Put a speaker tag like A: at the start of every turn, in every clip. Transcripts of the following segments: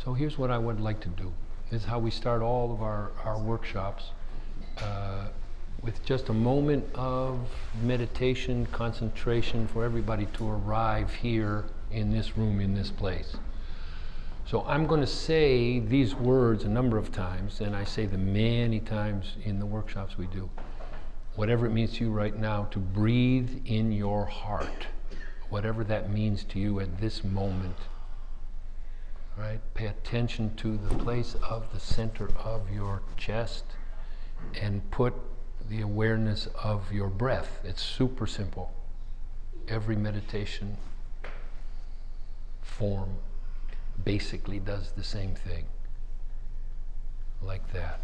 A: So here's what I would like to do. This is how we start all of our workshops, with just a moment of meditation, concentration for everybody to arrive here in this room, in this place. So I'm going to say these words a number of times, and I say them many times in the workshops we do. Whatever it means to you right now, to breathe in your heart, whatever that means to you at this moment. Right? Pay attention to the place of the center of your chest and put the awareness of your breath. It's super simple. Every meditation form basically does the same thing. Like that.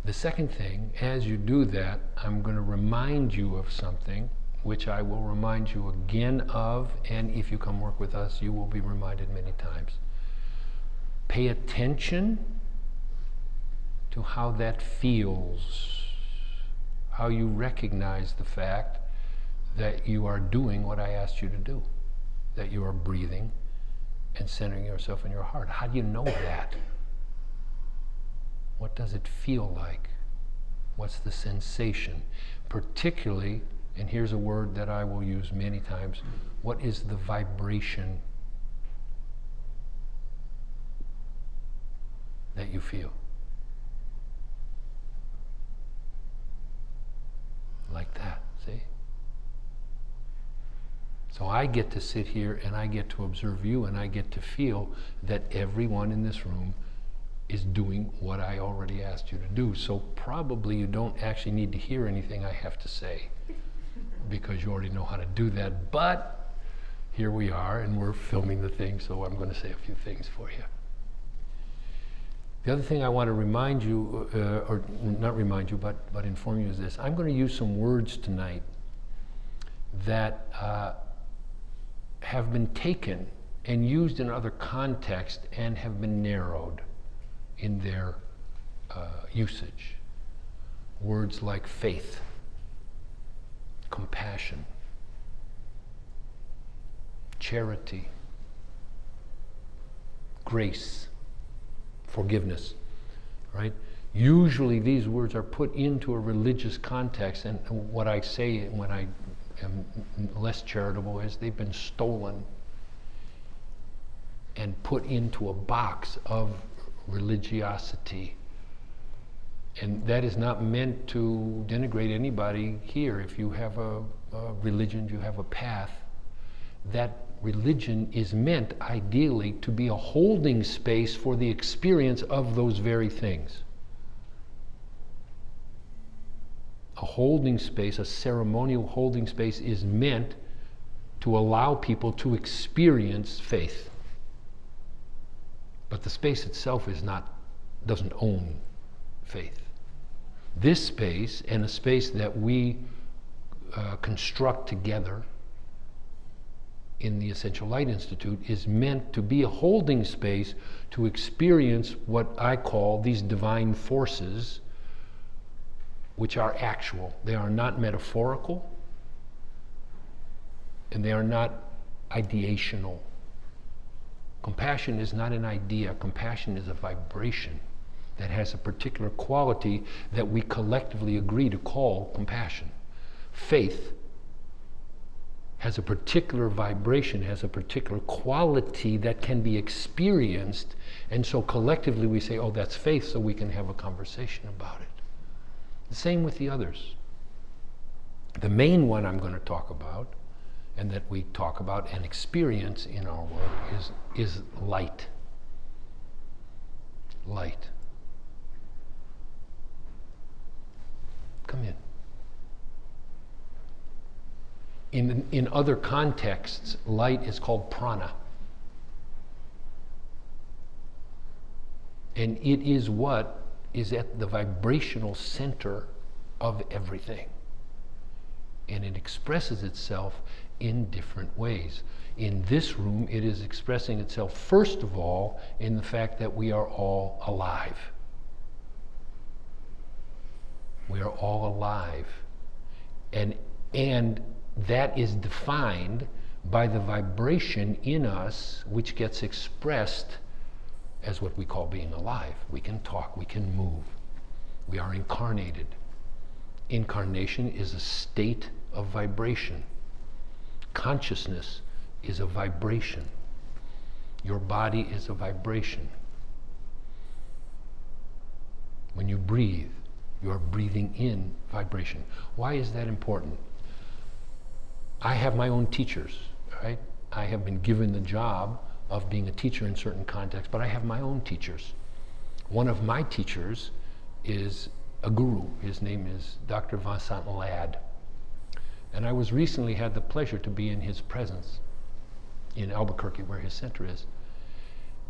A: The second thing, as you do that, I'm going to remind you of something which I will remind you again of, and if you come work with us, you will be reminded many times. Pay attention to how that feels, how you recognize the fact that you are doing what I asked you to do, that you are breathing and centering yourself in your heart. How do you know that? What does it feel like? What's the sensation? Particularly, and here's a word that I will use many times, what is the vibration that you feel? Like that, see? So I get to sit here and I get to observe you and I get to feel that everyone in this room is doing what I already asked you to do. So probably you don't actually need to hear anything I have to say, because you already know how to do that. But here we are, and we're filming the thing, so I'm going to say a few things for you. The other thing I want to remind you, or not remind you, but inform you is this. I'm going to use some words tonight that have been taken and used in other contexts and have been narrowed in their usage. Words like faith, compassion, charity, grace, forgiveness, right? Usually these words are put into a religious context, and what I say when I am less charitable is they've been stolen and put into a box of religiosity. And that is not meant to denigrate anybody here. If you have a religion, you have a path, that religion is meant ideally to be a holding space for the experience of those very things. A holding space, a ceremonial holding space, is meant to allow people to experience faith. But the space itself doesn't own faith. This space, and a space that we construct together in the Essential Light Institute, is meant to be a holding space to experience what I call these divine forces, which are actual. They are not metaphorical, and they are not ideational. Compassion is not an idea. Compassion is a vibration that has a particular quality that we collectively agree to call compassion. Faith has a particular vibration, has a particular quality that can be experienced, and so collectively we say, oh, that's faith, so we can have a conversation about it. The same with the others. The main one I'm going to talk about, and that we talk about and experience in our work, is light. Light. Come in. In other contexts, light is called prana. And it is what is at the vibrational center of everything. And it expresses itself in different ways. In this room, it is expressing itself, first of all, in the fact that we are all alive. We are all alive. And that is defined by the vibration in us, which gets expressed as what we call being alive. We can talk, we can move. We are incarnated. Incarnation is a state of vibration. Consciousness is a vibration. Your body is a vibration. When you breathe, you are breathing in vibration. Why is that important? I have my own teachers, right? I have been given the job of being a teacher in certain contexts, but I have my own teachers. One of my teachers is a guru. His name is Dr. Vincent Ladd. And I was recently had the pleasure to be in his presence in Albuquerque, where his center is.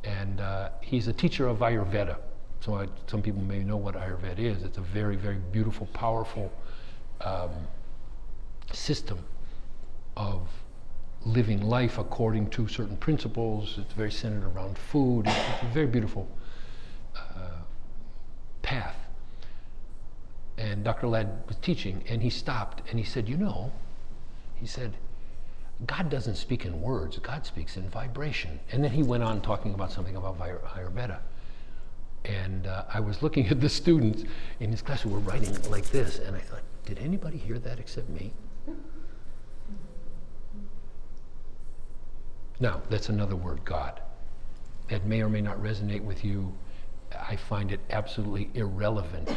A: And he's a teacher of Ayurveda. So some people may know what Ayurveda is. It's a very, very beautiful, powerful system of living life according to certain principles. It's very centered around food. It's a very beautiful path. And Dr. Ladd was teaching, and he stopped, and he said, he said, God doesn't speak in words, God speaks in vibration. And then he went on talking about something about Ayurveda. And I was looking at the students in his class who were writing like this, and I thought, did anybody hear that except me? Now, that's another word, God. That may or may not resonate with you. I find it absolutely irrelevant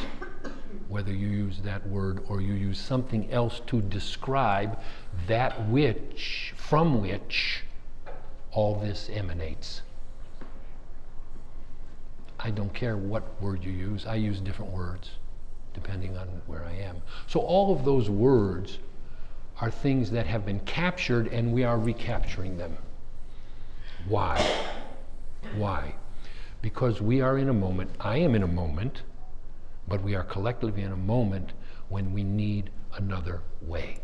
A: whether you use that word or you use something else to describe that from which all this emanates. I don't care what word you use. I use different words depending on where I am. So all of those words are things that have been captured, and we are recapturing them. Why? Why? Because we are in a moment, I am in a moment, but we are collectively in a moment when we need another way.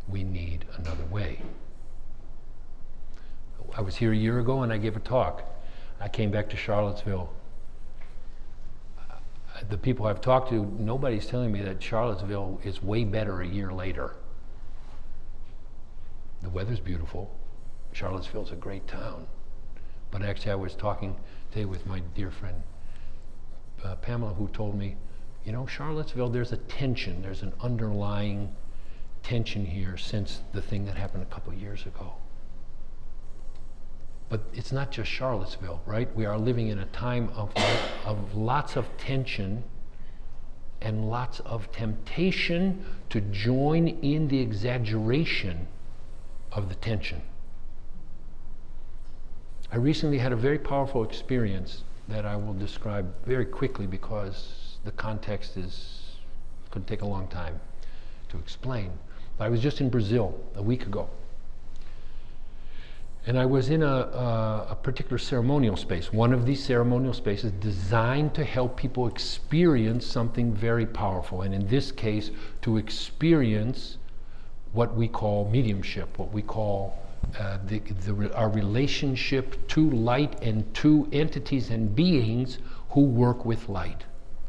A: We need another way. I was here a year ago and I gave a talk. I came back to Charlottesville. The people I've talked to, nobody's telling me that Charlottesville is way better a year later. The weather's beautiful. Charlottesville's a great town. But actually I was talking today with my dear friend Pamela, who told me, Charlottesville, there's a tension, there's an underlying tension here since the thing that happened a couple of years ago. But it's not just Charlottesville, right? We are living in a time of lots of tension and lots of temptation to join in the exaggeration of the tension. I recently had a very powerful experience that I will describe very quickly because the context could take a long time to explain. But I was just in Brazil a week ago. And I was in a particular ceremonial space, one of these ceremonial spaces designed to help people experience something very powerful. And in this case, to experience what we call mediumship, what we call our relationship to light and to entities and beings who work with light.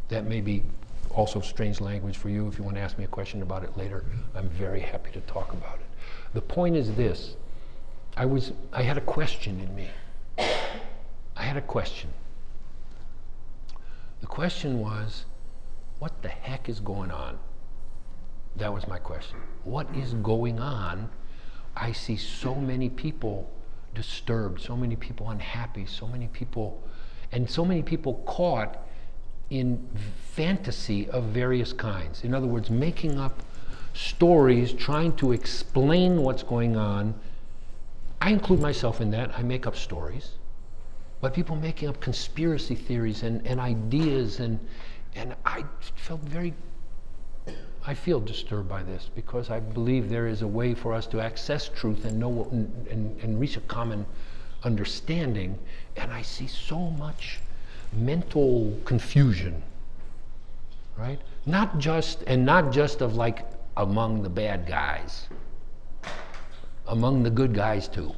A: That may be also strange language for you. If you want to ask me a question about it later, I'm very happy to talk about it. The point is this. I had a question in me. I had a question. The question was, what the heck is going on? That was my question. What is going on? I see so many people disturbed, so many people unhappy, so many people caught in fantasy of various kinds. In other words, making up stories, trying to explain what's going on. I include myself in that. I make up stories. But people making up conspiracy theories and ideas, and I feel disturbed by this because I believe there is a way for us to access truth and know and reach a common understanding, and I see so much mental confusion, right? Not just of like among the bad guys, among the good guys too.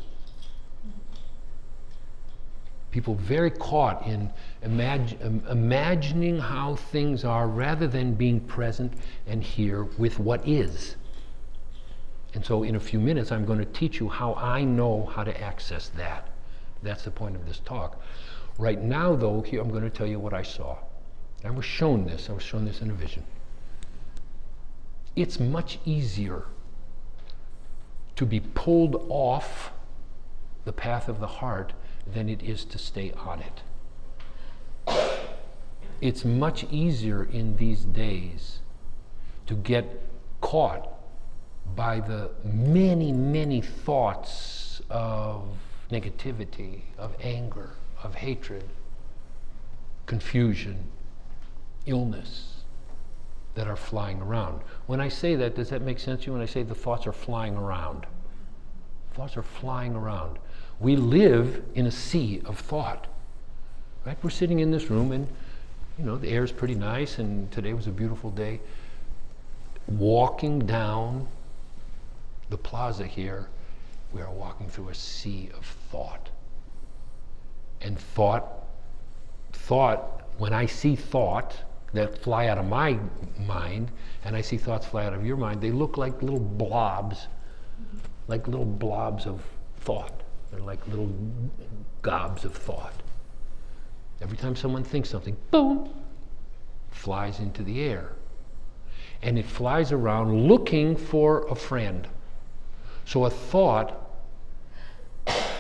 A: People very caught in imagining how things are rather than being present and here with what is. And so in a few minutes, I'm going to teach you how I know how to access that. That's the point of this talk. Right now, though, here I'm going to tell you what I saw. I was shown this in a vision. It's much easier to be pulled off the path of the heart than it is to stay on it. It's much easier in these days to get caught by the many, many thoughts of negativity, of anger, of hatred, confusion, illness that are flying around. When I say that, does that make sense to you when I say the thoughts are flying around? Thoughts are flying around. We live in a sea of thought. Right? We're sitting in this room and the air is pretty nice and today was a beautiful day. Walking down the plaza here, we are walking through a sea of thought. And thought, when I see thought that fly out of my mind, and I see thoughts fly out of your mind, they look like little blobs of thought. They're like little gobs of thought. Every time someone thinks something, boom, flies into the air. And it flies around looking for a friend. So a thought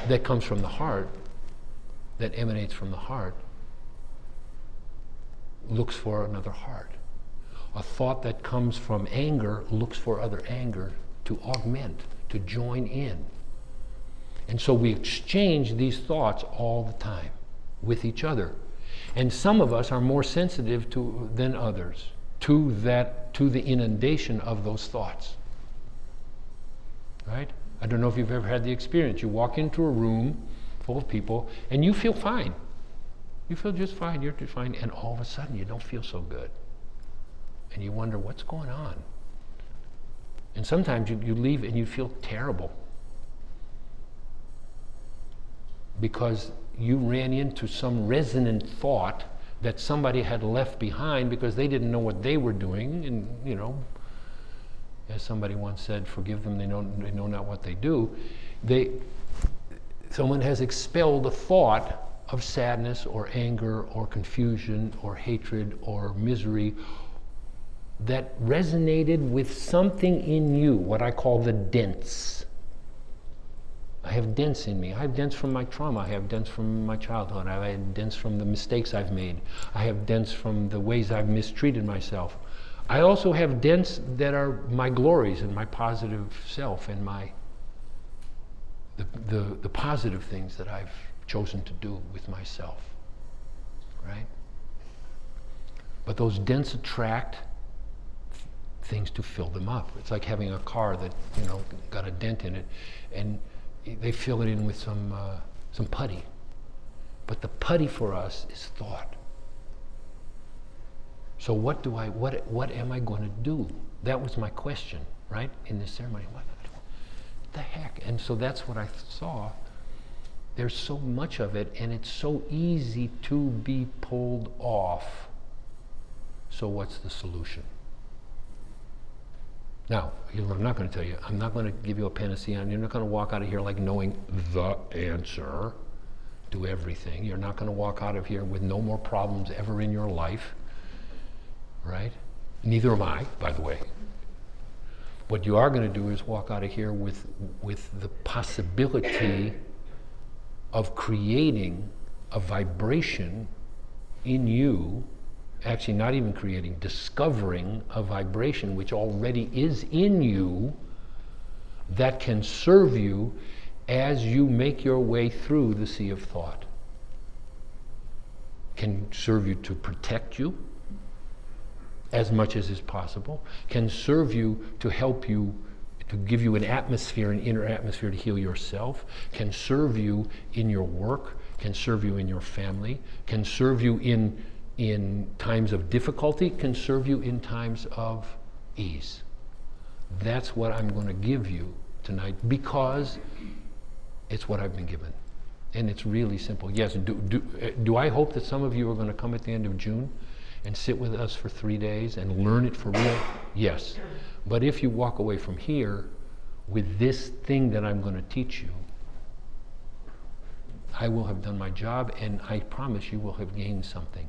A: that comes from the heart, that emanates from the heart, looks for another heart. A thought that comes from anger looks for other anger to augment, to join in. And so we exchange these thoughts all the time with each other. And some of us are more sensitive than others to the inundation of those thoughts. Right? I don't know if you've ever had the experience. You walk into a room full of people and you feel fine. You feel just fine, you're just fine, and all of a sudden you don't feel so good. And you wonder, what's going on? And sometimes you leave and you feel terrible. Because you ran into some resonant thought that somebody had left behind because they didn't know what they were doing. And, as somebody once said, forgive them, they know not what they do. Someone has expelled a thought of sadness or anger or confusion or hatred or misery that resonated with something in you, what I call the dents. I have dents in me. I have dents from my trauma. I have dents from my childhood. I have dents from the mistakes I've made. I have dents from the ways I've mistreated myself. I also have dents that are my glories and my positive self and the positive things that I've chosen to do with myself, right? But those dents attract things to fill them up. It's like having a car that got a dent in it, and they fill it in with some putty. But the putty for us is thought. So what am I going to do? That was my question, right? In this ceremony, what the heck? And so that's what I saw. There's so much of it, and it's so easy to be pulled off. So what's the solution? Now, I'm not going to tell you, I'm not going to give you a panacea, and you're not going to walk out of here like knowing the answer to everything. You're not going to walk out of here with no more problems ever in your life, right? Neither am I, by the way. What you are going to do is walk out of here with the possibility of creating a vibration in you, actually not even creating, discovering a vibration which already is in you that can serve you as you make your way through the sea of thought. Can serve you to protect you as much as is possible, can serve you to help you, to give you an atmosphere, an inner atmosphere to heal yourself, can serve you in your work, can serve you in your family, can serve you in times of difficulty, can serve you in times of ease. That's what I'm going to give you tonight because it's what I've been given. And it's really simple. Yes, do I hope that some of you are going to come at the end of June and sit with us for 3 days and learn it for real? Yes. But if you walk away from here with this thing that I'm going to teach you, I will have done my job, and I promise you will have gained something.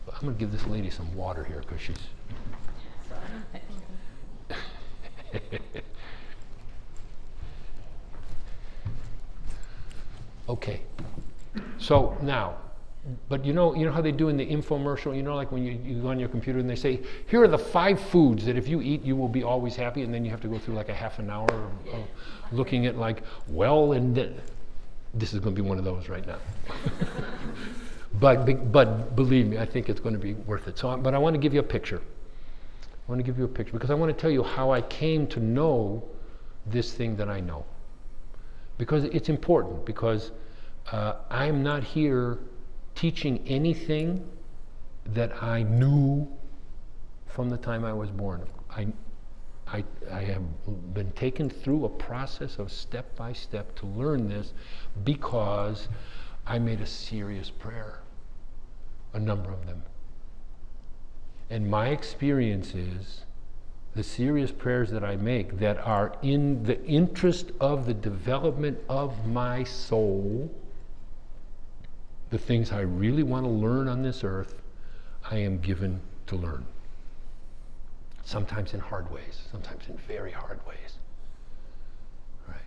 A: But I'm going to give this lady some water here because she's... Okay. So now, but you know how they do in the infomercial, like when you go on your computer and they say, here are the 5 foods that if you eat, you will be always happy, and then you have to go through like a half an hour of looking at like, this is going to be one of those right now. But believe me, I think it's going to be worth it. But I want to give you a picture. I want to give you a picture because I want to tell you how I came to know this thing that I know. Because it's important, because I'm not here teaching anything that I knew from the time I was born. I have been taken through a process of step by step to learn this because I made a serious prayer, a number of them. And my experience is the serious prayers that I make that are in the interest of the development of my soul, the things I really want to learn on this earth, I am given to learn. Sometimes in hard ways, sometimes in very hard ways. Right.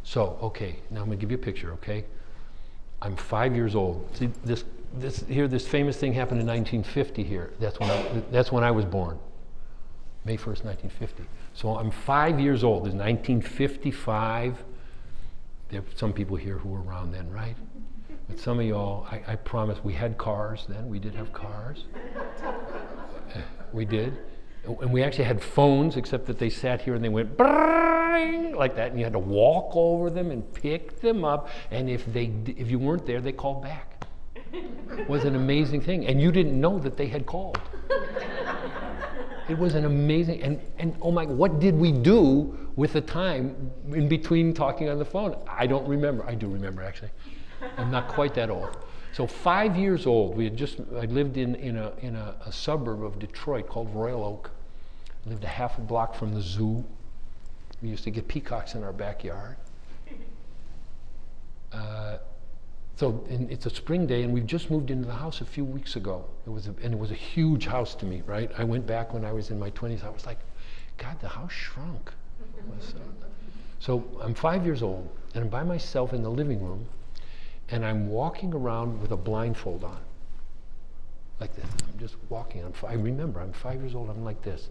A: So, okay, now I'm going to give you a picture, okay? I'm 5 years old. See, this famous thing happened in 1950 here. That's when I was born. May 1st, 1950. So I'm 5 years old. It's 1955. There are some people here who were around then, right? But some of y'all, I promise, we had cars then. We did have cars. We did. And we actually had phones, except that they sat here and they went brrrring, like that, and you had to walk over them and pick them up. And if you weren't there, they called back. It was an amazing thing. And you didn't know that they had called. It was an amazing, and oh my, what did we do with the time in between talking on the phone? I don't remember. I do remember, actually. I'm not quite that old. So 5 years old, I lived in a suburb of Detroit called Royal Oak. I lived a half a block from the zoo. We used to get peacocks in our backyard. It's a spring day, and we've just moved into the house a few weeks ago. It was a huge house to me, right? I went back when I was in my 20s. I was like, God, the house shrunk. So I'm 5 years old, and I'm by myself in the living room, and I'm walking around with a blindfold on, like this. I'm just walking. I remember, I'm 5 years old. I'm like this,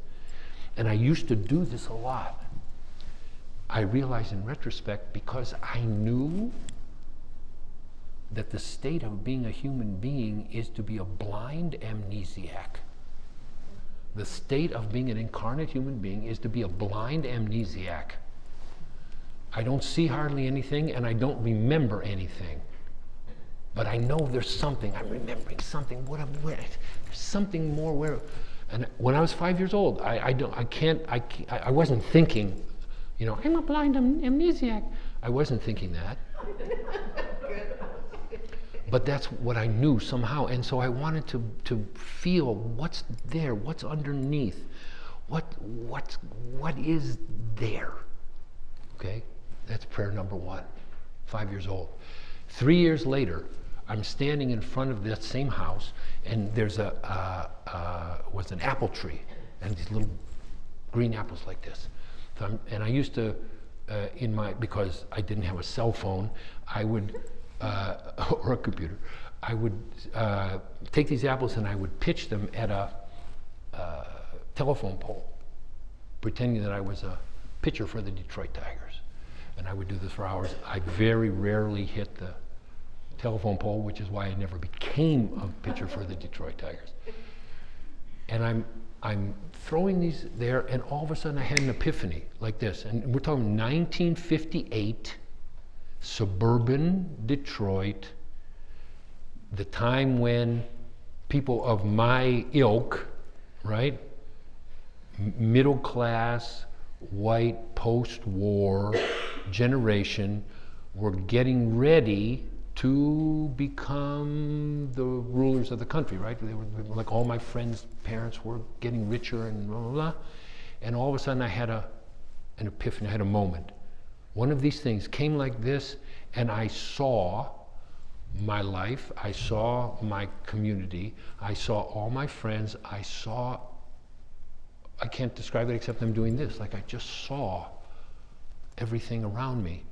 A: and I used to do this a lot. I realized in retrospect, because I knew that the state of being a human being is to be a blind amnesiac. The state of being an incarnate human being is to be a blind amnesiac. I don't see hardly anything, and I don't remember anything. But I know there's something. I'm remembering something. There's something more. Where? And when I was 5 years old, I wasn't thinking, I'm a blind amnesiac. I wasn't thinking that. But that's what I knew somehow, and so I wanted to feel what's there, what's underneath, what is there. Okay, that's prayer number 1. 5 years old. 3 years later, I'm standing in front of that same house, and there's was an apple tree, and these little green apples like this. So I used to, because I didn't have a cell phone, I would. Or a computer, I would take these apples and I would pitch them at a telephone pole, pretending that I was a pitcher for the Detroit Tigers. And I would do this for hours. I very rarely hit the telephone pole, which is why I never became a pitcher for the Detroit Tigers. And I'm throwing these there, and all of a sudden I had an epiphany like this. And we're talking 1958. Suburban Detroit, the time when people of my ilk, right, middle class, white, post-war generation, were getting ready to become the rulers of the country, right? They were, like, all my friends' parents were getting richer and blah, blah, blah. And all of a sudden I had a an epiphany, I had a moment. One of these things came like this, and I saw my life, I saw my community, I saw all my friends, I can't describe it except I'm doing this, like I just saw everything around me.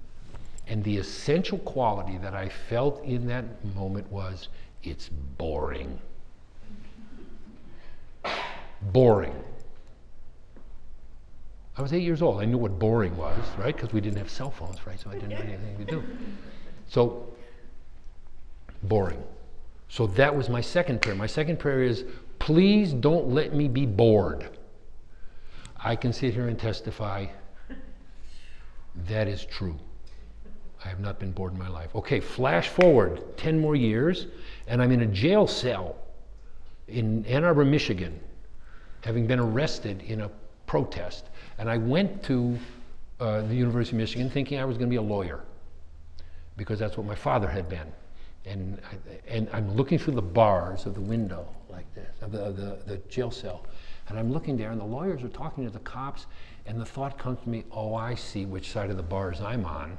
A: And the essential quality that I felt in that moment was, it's boring. Boring. I was 8 years old. I knew what boring was, right? Because we didn't have cell phones, right? So I didn't have anything to do. So, boring. So that was my second prayer. My second prayer is, please don't let me be bored. I can sit here and testify that is true. I have not been bored in my life. Okay, flash forward 10 more years, and I'm in a jail cell in Ann Arbor, Michigan, having been arrested in a protest. And I went to the University of Michigan thinking I was going to be a lawyer, because that's what my father had been. And I'm looking through the bars of the window like this, of the jail cell. And I'm looking there, and the lawyers are talking to the cops, and the thought comes to me, oh, I see which side of the bars I'm on.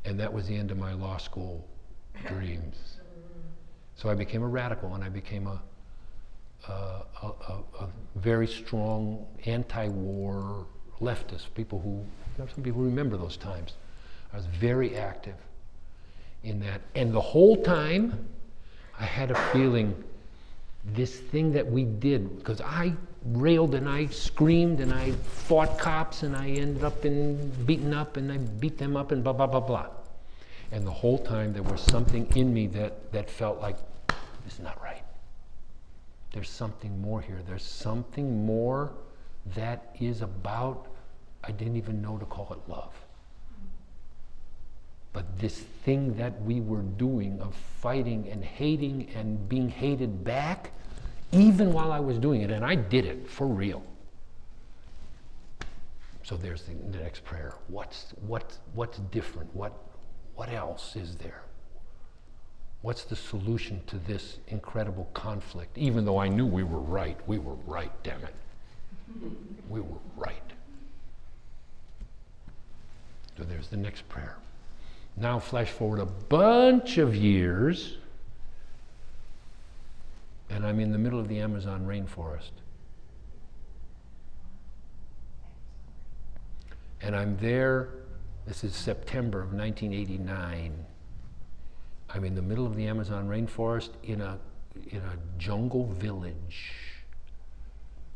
A: And that was the end of my law school dreams. So I became a radical, and I became a very strong anti-war leftist. Some people remember those times. I was very active in that. And the whole time, I had a feeling, this thing that we did, because I railed and I screamed and I fought cops and I ended up beaten up and I beat them up and blah, blah, blah, blah. And the whole time there was something in me that felt like, this is not right. There's something more here. There's something more that is about, I didn't even know to call it love. But this thing that we were doing of fighting and hating and being hated back, even while I was doing it, and I did it for real. So there's the next prayer. What's different? What else is there? What's the solution to this incredible conflict? Even though I knew we were right. We were right, damn it. We were right. So there's the next prayer. Now flash forward a bunch of years, and I'm in the middle of the Amazon rainforest. And I'm there, this is September of 1989. I'm in the middle of the Amazon rainforest in a jungle village,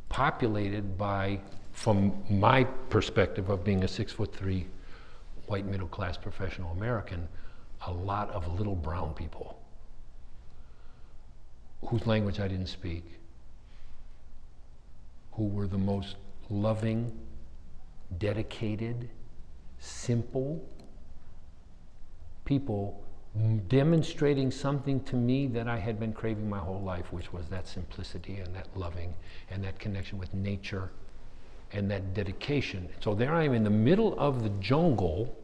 A: populated by, from my perspective of being a 6'3" white middle-class professional American, a lot of little brown people whose language I didn't speak, who were the most loving, dedicated, simple people, demonstrating something to me that I had been craving my whole life, which was that simplicity and that loving and that connection with nature and that dedication. So there I am in the middle of the jungle.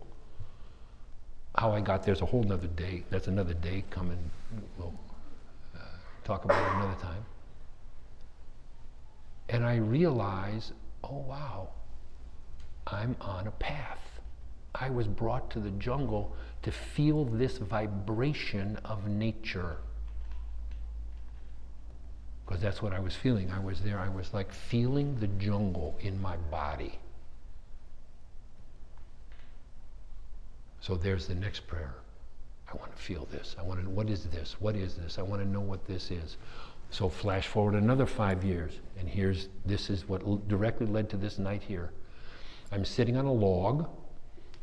A: How I got there's a whole nother day. That's another day coming. We'll talk about it another time. And I realize, oh wow, I'm on a path. I was brought to the jungle to feel this vibration of nature. Because that's what I was feeling. I was there, I was like feeling the jungle in my body. So there's the next prayer. I want to feel this. I want to know, what is this? What is this? I want to know what this is. So flash forward another 5 years, and this is what directly led to this night here. I'm sitting on a log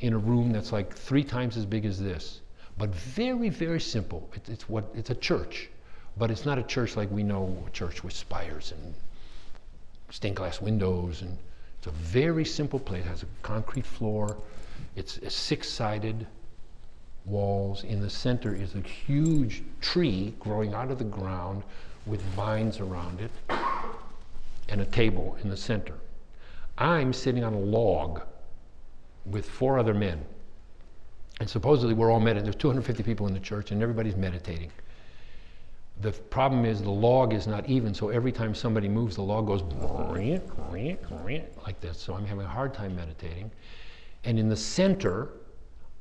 A: in a room that's like 3 times as big as this, but very, very simple. It's a church, but it's not a church like we know a church with spires and stained glass windows, and it's a very simple place. It has a concrete floor. It's a 6-sided walls. In the center is a huge tree growing out of the ground with vines around it, and a table in the center. I'm sitting on a log with 4 other men, and supposedly we're all meditating. There's 250 people in the church, and everybody's meditating. The problem is the log is not even, so every time somebody moves, the log goes like this. So I'm having a hard time meditating. And in the center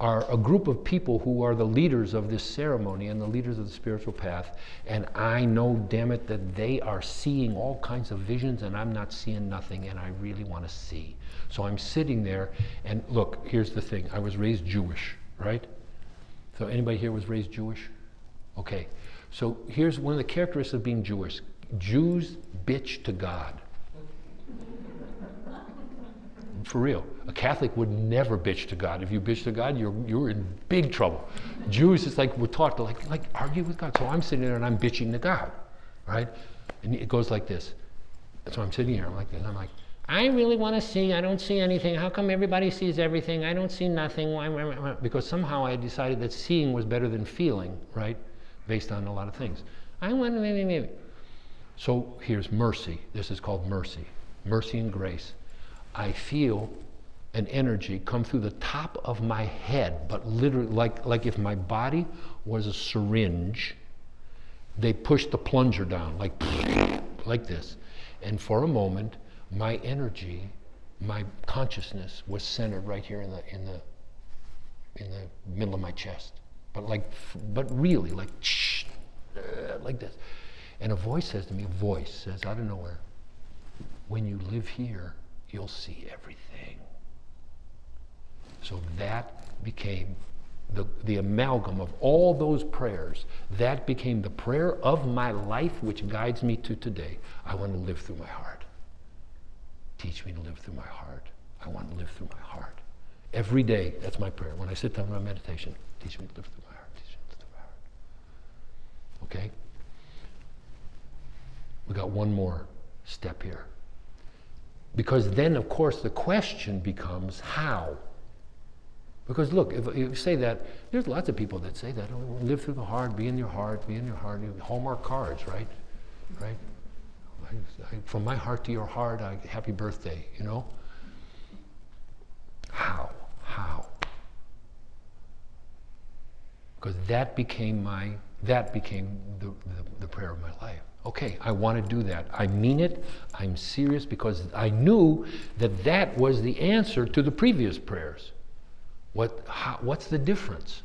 A: are a group of people who are the leaders of this ceremony and the leaders of the spiritual path. And I know, damn it, that they are seeing all kinds of visions and I'm not seeing nothing, and I really want to see. So I'm sitting there, and look, here's the thing. I was raised Jewish, right? So anybody here was raised Jewish? Okay. So here's one of the characteristics of being Jewish. Jews bitch to God. For real. A Catholic would never bitch to God. If you bitch to God, you're in big trouble. Jews, it's like we're taught to like argue with God. So I'm sitting there and I'm bitching to God, right? And it goes like this. So I'm sitting here, I'm like this. I'm like, I really want to see. I don't see anything. How come everybody sees everything? I don't see nothing. Why? Because somehow I decided that seeing was better than feeling, right? Based on a lot of things. I want to maybe. So here's mercy. This is called mercy. Mercy and grace. I feel an energy come through the top of my head, but literally like if my body was a syringe, they pushed the plunger down like this. And for a moment, my energy, my consciousness was centered right here in the middle of my chest. But really, like this. And a voice says to me, out of nowhere, when you live here, you'll see everything. So that became the amalgam of all those prayers. That became the prayer of my life, which guides me to today. I want to live through my heart. Teach me to live through my heart. I want to live through my heart. Every day, that's my prayer. When I sit down in my meditation, teach me to live through my heart. Teach me to live through my heart. Okay? We got one more step here. Because then, of course, the question becomes how? Because look, if you say that, there's lots of people that say that. Oh, live through the heart, be in your heart, be in your heart. Hallmark cards, right? Right? From my heart to your heart, happy birthday, you know? How? Because that became the prayer of my life. Okay, I want to do that. I mean it. I'm serious, because I knew that was the answer to the previous prayers. What's the difference?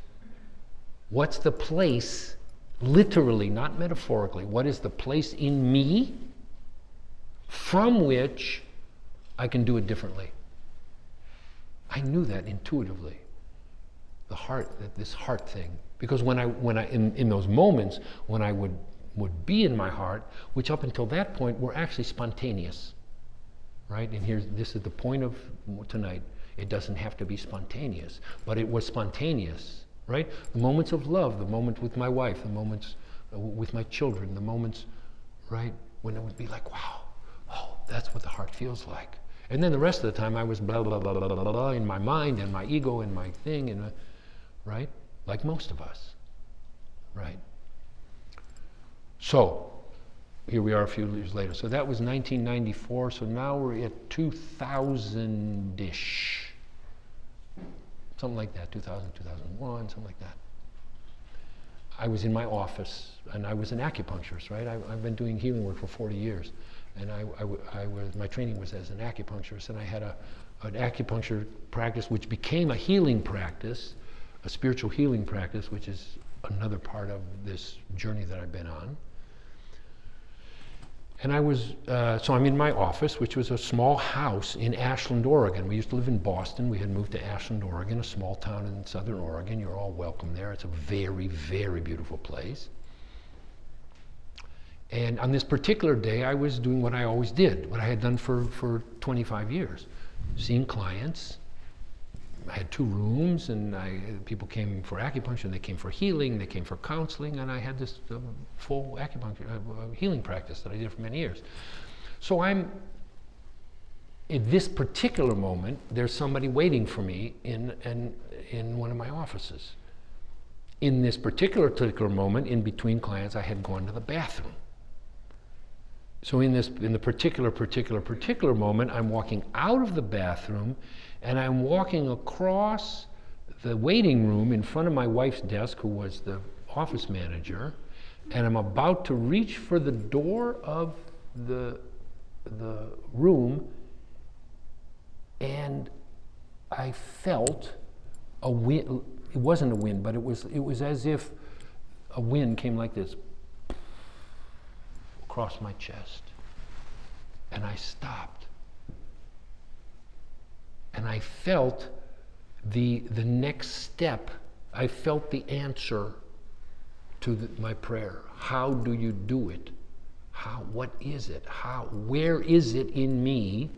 A: What's the place, literally, not metaphorically, what is the place in me from which I can do it differently? I knew that intuitively. The heart, this heart thing. Because when I in those moments when I would be in my heart, which up until that point were actually spontaneous, right? And this is the point of tonight. It doesn't have to be spontaneous, but it was spontaneous, right? The moments of love, the moment with my wife, the moments with my children, the moments, right, when it would be like, wow, oh, that's what the heart feels like. And then the rest of the time I was blah, blah, blah, blah, blah, blah, in my mind and my ego and my thing, and right? Like most of us, right? So, here we are a few years later. So that was 1994, so now we're at 2000-ish. Something like that, 2000, 2001, something like that. I was in my office, and I was an acupuncturist, right? I've been doing healing work for 40 years. And my training was as an acupuncturist, and I had an acupuncture practice which became a healing practice, a spiritual healing practice, which is another part of this journey that I've been on. And so I'm in my office, which was a small house in Ashland, Oregon. We used to live in Boston. We had moved to Ashland, Oregon, a small town in southern Oregon. You're all welcome there. It's a very, very beautiful place. And on this particular day, I was doing what I always did, what I had done for 25 years, seeing clients. I had 2 rooms, and people came for acupuncture, and they came for healing, they came for counseling, and I had this full acupuncture healing practice that I did for many years. So in this particular moment, there's somebody waiting for me in one of my offices. In this particular moment, in between clients, I had gone to the bathroom. So in the particular moment, I'm walking out of the bathroom, and I'm walking across the waiting room in front of my wife's desk, who was the office manager, And I'm about to reach for the door of the room, and I felt a wind. It wasn't a wind, but it was as if a wind came like this across my chest. And I stopped. And I felt the next step. I felt the answer to my prayer. How do you do it? What is it? Where is it in me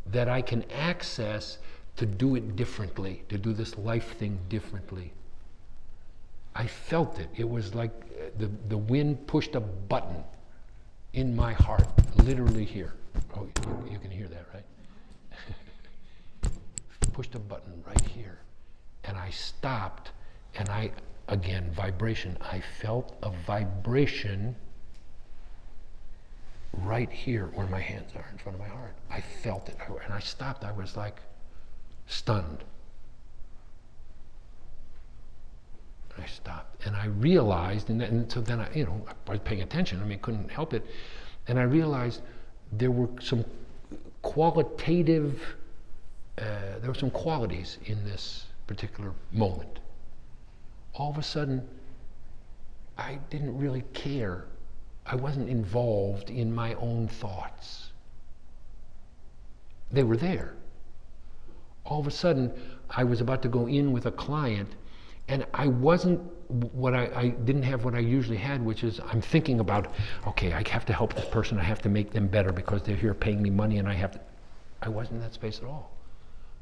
A: that I can access to do it differently, to do this life thing differently? I felt it. It was like the wind pushed a button in my heart, literally here. Oh, you can hear that, right? Pushed a button right here. And I stopped, and again, vibration. I felt a vibration right here where my hands are in front of my heart. I felt it, and I stopped. I was like stunned. I stopped, and I realized, and so then I was paying attention. I mean, couldn't help it, and I realized there were some qualities in this particular moment. All of a sudden, I didn't really care. I wasn't involved in my own thoughts. They were there. All of a sudden, I was about to go in with a client, and I didn't have what I usually had, which is I'm thinking about, okay, I have to help this person, I have to make them better because they're here paying me money, and I wasn't in that space at all.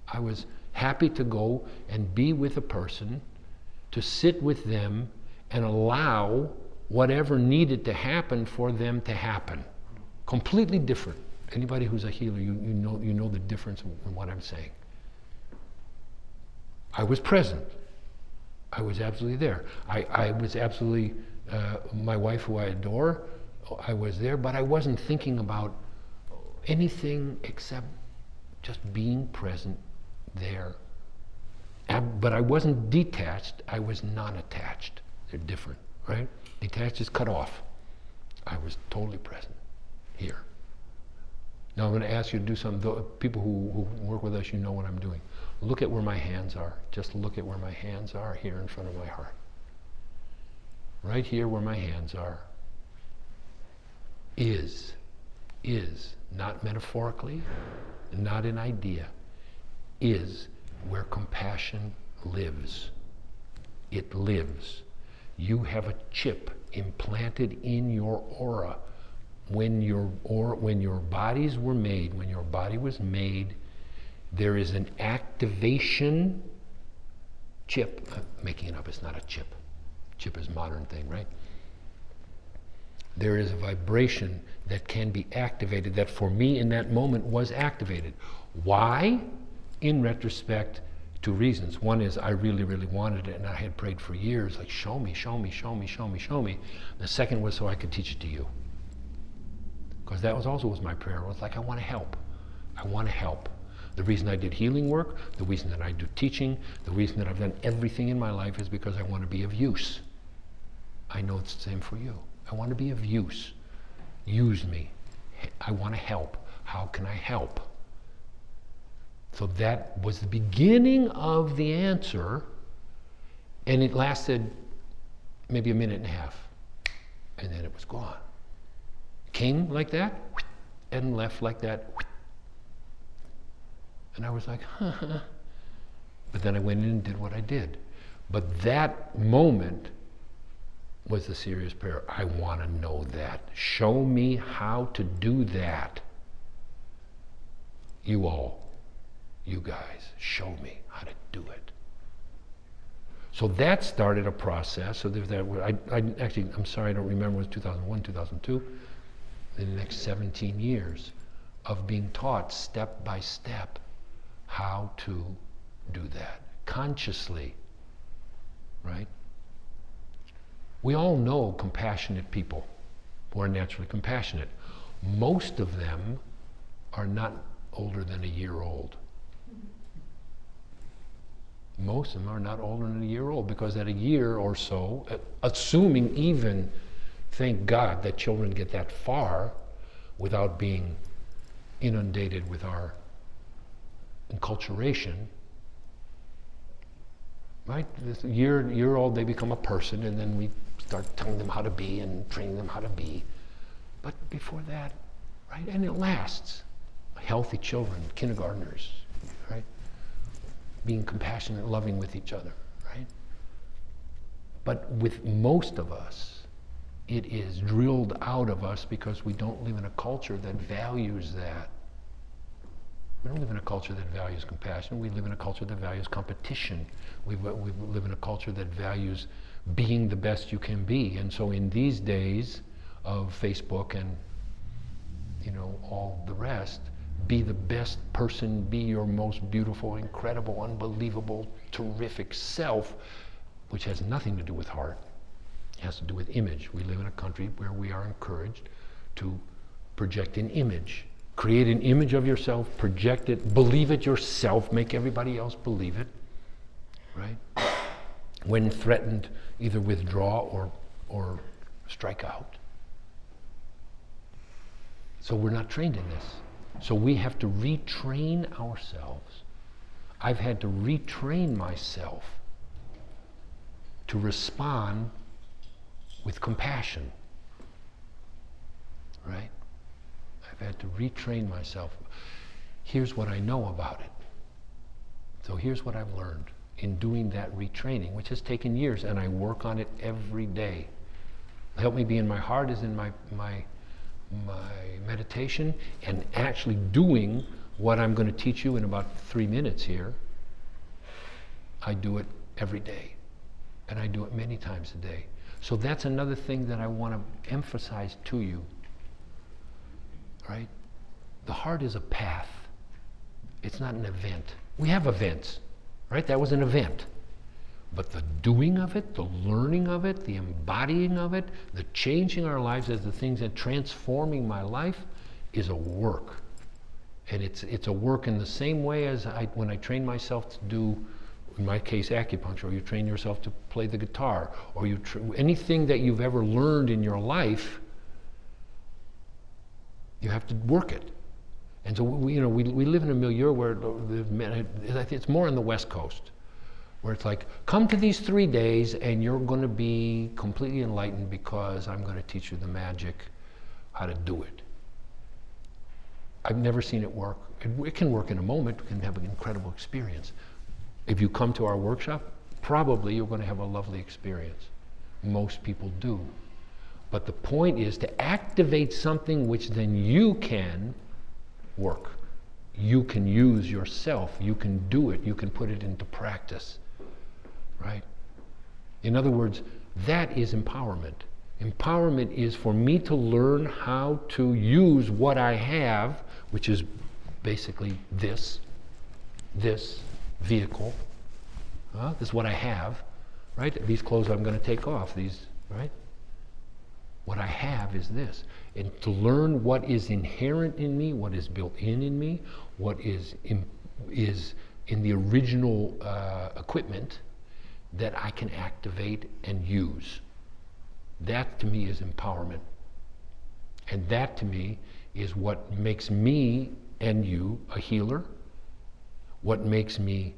A: I was happy to go and be with a person, to sit with them and allow whatever needed to happen for them to happen. Completely different. Anybody who's a healer, you know the difference in what I'm saying. I was present. I was absolutely there. I was absolutely, my wife who I adore, I was there, but I wasn't thinking about anything except just being present there. But I wasn't detached, I was non-attached. They're different, right? Detached is cut off. I was totally present here. Now I'm going to ask you to do something. People who work with us, you know what I'm doing. Look at where my hands are. Just look at where my hands are here in front of my heart. Right here where my hands are is, not metaphorically, not an idea, is where compassion lives. It lives. You have a chip implanted in your aura. When your bodies were made, when your body was made, there is an activation chip. I'm making it up, it's not a chip. Chip is a modern thing, right? There is a vibration that can be activated that for me in that moment was activated. Why? In retrospect, two reasons. One is I really, really wanted it, and I had prayed for years, like show me, show me, show me, show me, show me. The second was so I could teach it to you. Because that was my prayer. It was like, I want to help. I want to help. The reason I did healing work, the reason that I do teaching, the reason that I've done everything in my life is because I want to be of use. I know it's the same for you. I want to be of use. Use me. I want to help. How can I help? So that was the beginning of the answer, and it lasted maybe a minute and a half, and then it was gone. Came like that, and left like that. And I was like, huh. But then I went in and did what I did. But that moment was the serious prayer. I want to know that. Show me how to do that. You all, you guys, show me how to do it. So that started a process. So there's that. I'm sorry, I don't remember. It was 2001, 2002. In the next 17 years of being taught step by step how to do that consciously, right? We all know compassionate people who are naturally compassionate. Most of them are not older than a year old. Most of them are not older than a year old, because at a year or so, assuming even, thank God that children get that far without being inundated with our enculturation, right? This year old, they become a person, and then we start telling them how to be and training them how to be. But before that, right? And it lasts. Healthy children, kindergartners, right? Being compassionate and loving with each other, right? But with most of us, it is drilled out of us because we don't live in a culture that values that. We don't live in a culture that values compassion. We live in a culture that values competition. We live in a culture that values being the best you can be. And so in these days of Facebook and, you know, all the rest, be the best person, be your most beautiful, incredible, unbelievable, terrific self, which has nothing to do with heart. It has to do with image. We live in a country where we are encouraged to project an image. Create an image of yourself, project it, believe it yourself, make everybody else believe it, right? When threatened, either withdraw or strike out. So we're not trained in this. So we have to retrain ourselves. I've had to retrain myself to respond with compassion, right? I've had to retrain myself. Here's what I know about it. So here's what I've learned in doing that retraining, which has taken years, and I work on it every day. Help me be in my heart is in my meditation, and actually doing what I'm going to teach you in about 3 minutes here. I do it every day, and I do it many times a day. So that's another thing that I want to emphasize to you, right? The heart is a path. It's not an event. We have events, right? That was an event. But the doing of it, the learning of it, the embodying of it, the changing our lives as the things that transforming my life is a work. And it's a work in the same way as when I train myself to do, in my case, acupuncture, or you train yourself to play the guitar, or anything that you've ever learned in your life, you have to work it. And so we live in a milieu where it's more on the West Coast, where it's like, come to these 3 days and you're going to be completely enlightened because I'm going to teach you the magic, how to do it. I've never seen it work. It can work in a moment. You can have an incredible experience. If you come to our workshop, probably you're going to have a lovely experience. Most people do. But the point is to activate something which then you can work. You can use yourself. You can do it. You can put it into practice. Right? In other words, that is empowerment. Empowerment is for me to learn how to use what I have, which is basically this vehicle. This is what I have, right? These clothes I'm going to take off, right? What I have is this. And to learn what is inherent in me, what is built in me, what is in the original equipment that I can activate and use. That to me is empowerment. And that to me is what makes me and you a healer, what makes me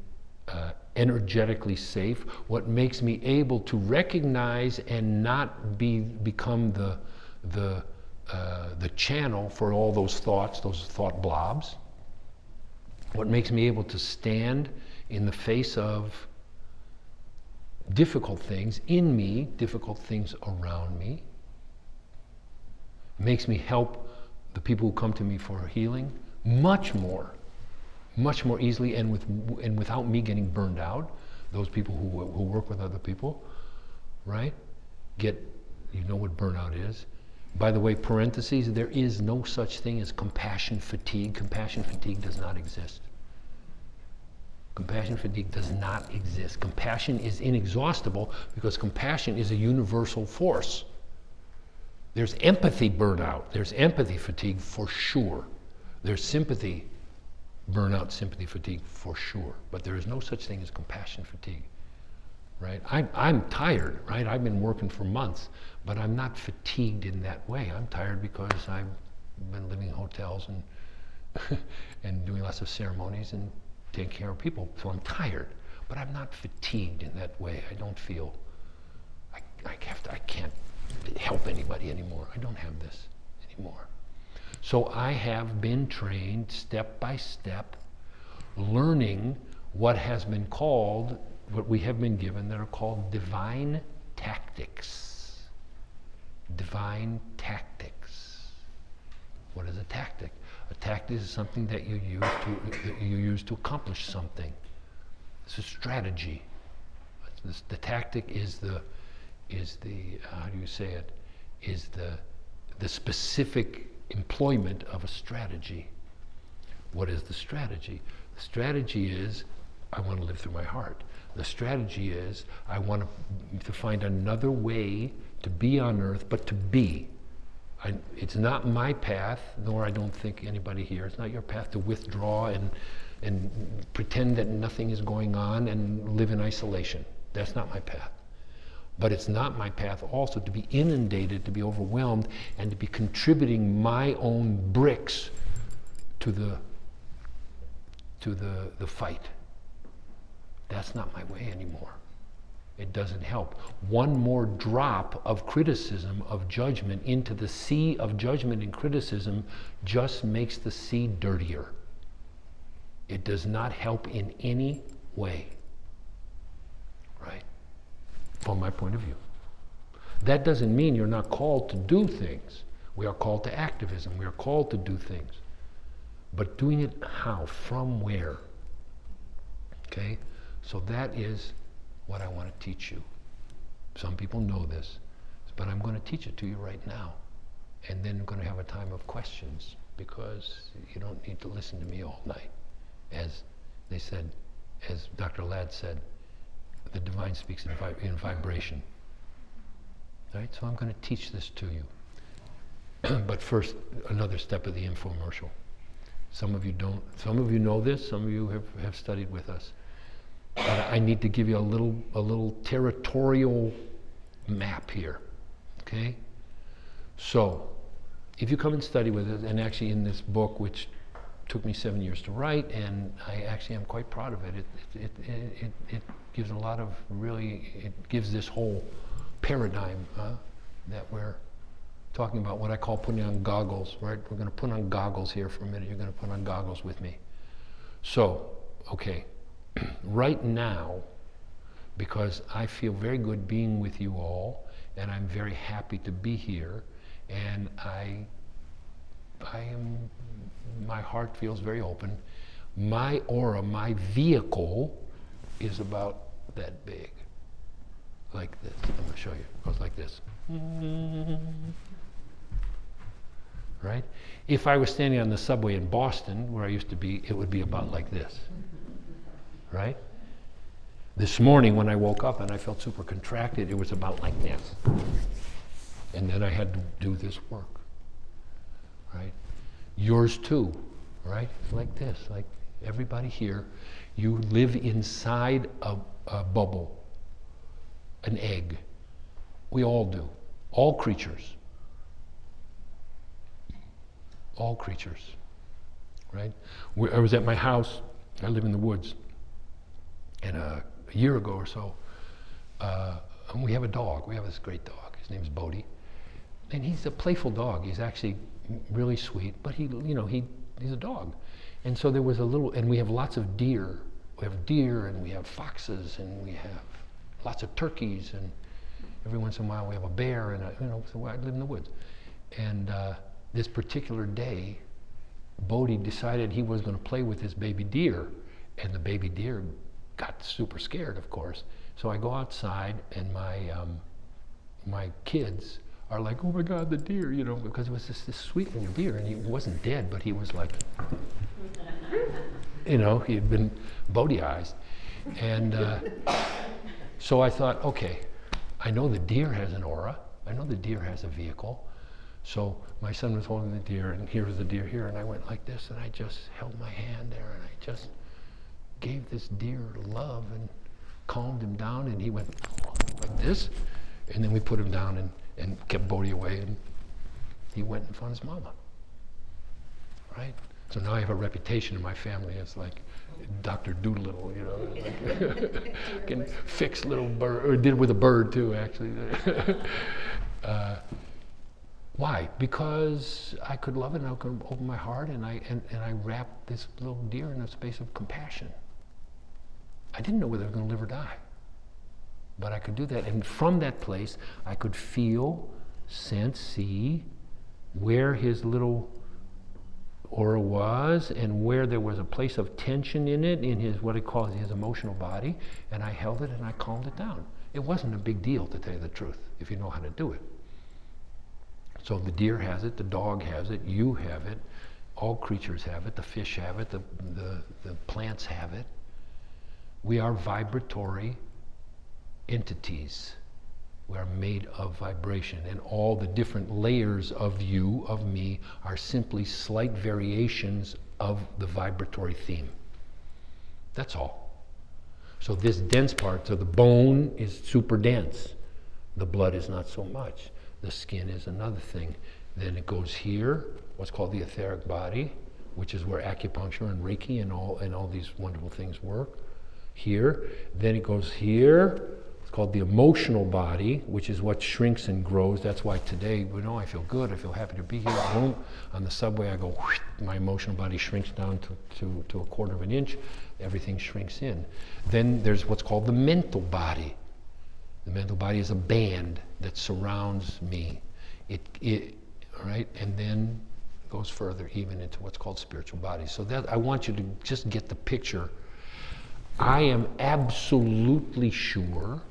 A: energetically safe, what makes me able to recognize and not become the channel for all those thoughts, those thought blobs, what makes me able to stand in the face of difficult things in me, difficult things around me, makes me help the people who come to me for healing much more easily and without me getting burned out. Those people who work with other people, right? You know what burnout is. By the way, parentheses, there is no such thing as compassion fatigue. Compassion fatigue does not exist. Compassion fatigue does not exist. Compassion is inexhaustible because compassion is a universal force. There's empathy burnout. There's empathy fatigue for sure. There's sympathy burnout, sympathy fatigue, for sure. But there is no such thing as compassion fatigue, right? I'm tired, right? I've been working for months, but I'm not fatigued in that way. I'm tired because I've been living in hotels and and doing lots of ceremonies and taking care of people. So I'm tired, but I'm not fatigued in that way. I don't feel I can't help anybody anymore. I don't have this anymore. So I have been trained step by step, learning what has been called, what we have been given that are called divine tactics. Divine tactics. What is a tactic? A tactic is something that you use to accomplish something. It's a strategy. The tactic is the how do you say it? Is the specific employment of a strategy. What is the strategy? The strategy is, I want to live through my heart. The strategy is, I want to find another way to be on earth, but to be. It's not my path, nor I don't think anybody here, it's not your path to withdraw and pretend that nothing is going on and live in isolation. That's not my path. But it's not my path also to be inundated, to be overwhelmed, and to be contributing my own bricks to the fight. That's not my way anymore. It doesn't help. One more drop of criticism, of judgment, into the sea of judgment and criticism just makes the sea dirtier. It does not help in any way. Right? From my point of view. That doesn't mean you're not called to do things. We are called to activism. We are called to do things. But doing it how? From where? Okay? So that is what I want to teach you. Some people know this, but I'm going to teach it to you right now. And then we're going to have a time of questions, because you don't need to listen to me all night. As they said, as Dr. Ladd said, the divine speaks in vibration. Right? So I'm going to teach this to you. But first, another step of the infomercial. Some of you don't, some of you know this, some of you have studied with us. But I need to give you a little territorial map here. Okay? So, if you come and study with us, and actually in this book, which took me 7 years to write, and I actually am quite proud of it. It gives a lot of it gives this whole paradigm that we're talking about, what I call putting on goggles, right? We're going to put on goggles here for a minute. You're going to put on goggles with me. So, okay, right now, because I feel very good being with you all, and I'm very happy to be here, and my heart feels very open. My aura, my vehicle, is about that big. Like this. I'm going to show you. It goes like this. Right? If I was standing on the subway in Boston, where I used to be, it would be about like this. Right? This morning when I woke up and I felt super contracted, it was about like this. And then I had to do this work. Right? Yours too, right? Like this, like everybody here. You live inside a bubble, an egg. We all do. All creatures. All creatures, right? I was at my house. I live in the woods. And a year ago or so, we have a dog. We have this great dog. His name's Embody. And he's a playful dog. He's actually really sweet, but he's a dog. And so there was and we have lots of deer. We have deer and we have foxes and we have lots of turkeys, and every once in a while we have a bear, and so I live in the woods. And this particular day, Bodhi decided he was going to play with his baby deer, and the baby deer got super scared, of course. So I go outside, and my kids are like, "Oh my God, the deer!" Because it was this sweet little deer, and he wasn't dead, but he was like, he had been Bodhi-ized. And so I thought, okay, I know the deer has an aura. I know the deer has a vehicle. So my son was holding the deer, and here was the deer here, and I went like this, and I just held my hand there, and I just gave this deer love and calmed him down, and he went like this, and then we put him down and kept Bodhi away, and he went and found his mama. Right? So now I have a reputation in my family as like Dr. Doolittle, you know, like can fix little bird, or did with a bird too, actually. Why? Because I could love it, and I could open my heart, and I wrapped this little deer in a space of compassion. I didn't know whether I was going to live or die, but I could do that, and from that place, I could feel, sense, see where his little aura was, and where there was a place of tension in it, in his, what he calls his emotional body, and I held it and I calmed it down. It wasn't a big deal, to tell you the truth, if you know how to do it. So the deer has it, the dog has it, you have it, all creatures have it, the fish have it, the plants have it. We are vibratory entities. We are made of vibration, and all the different layers of you, of me, are simply slight variations of the vibratory theme. That's all. So this dense part, so the bone is super dense. The blood is not so much. The skin is another thing. Then it goes here, what's called the etheric body, which is where acupuncture and Reiki and all these wonderful things work. Here, then it goes here. It's called the emotional body, which is what shrinks and grows. That's why today, you know, I feel good, I feel happy to be here. Boom. On the subway, I go, whoosh, my emotional body shrinks down to a quarter of an inch. Everything shrinks in. Then there's what's called the mental body. The mental body is a band that surrounds me. All right, and then goes further even into what's called spiritual body. So that I want you to just get the picture. I am absolutely sure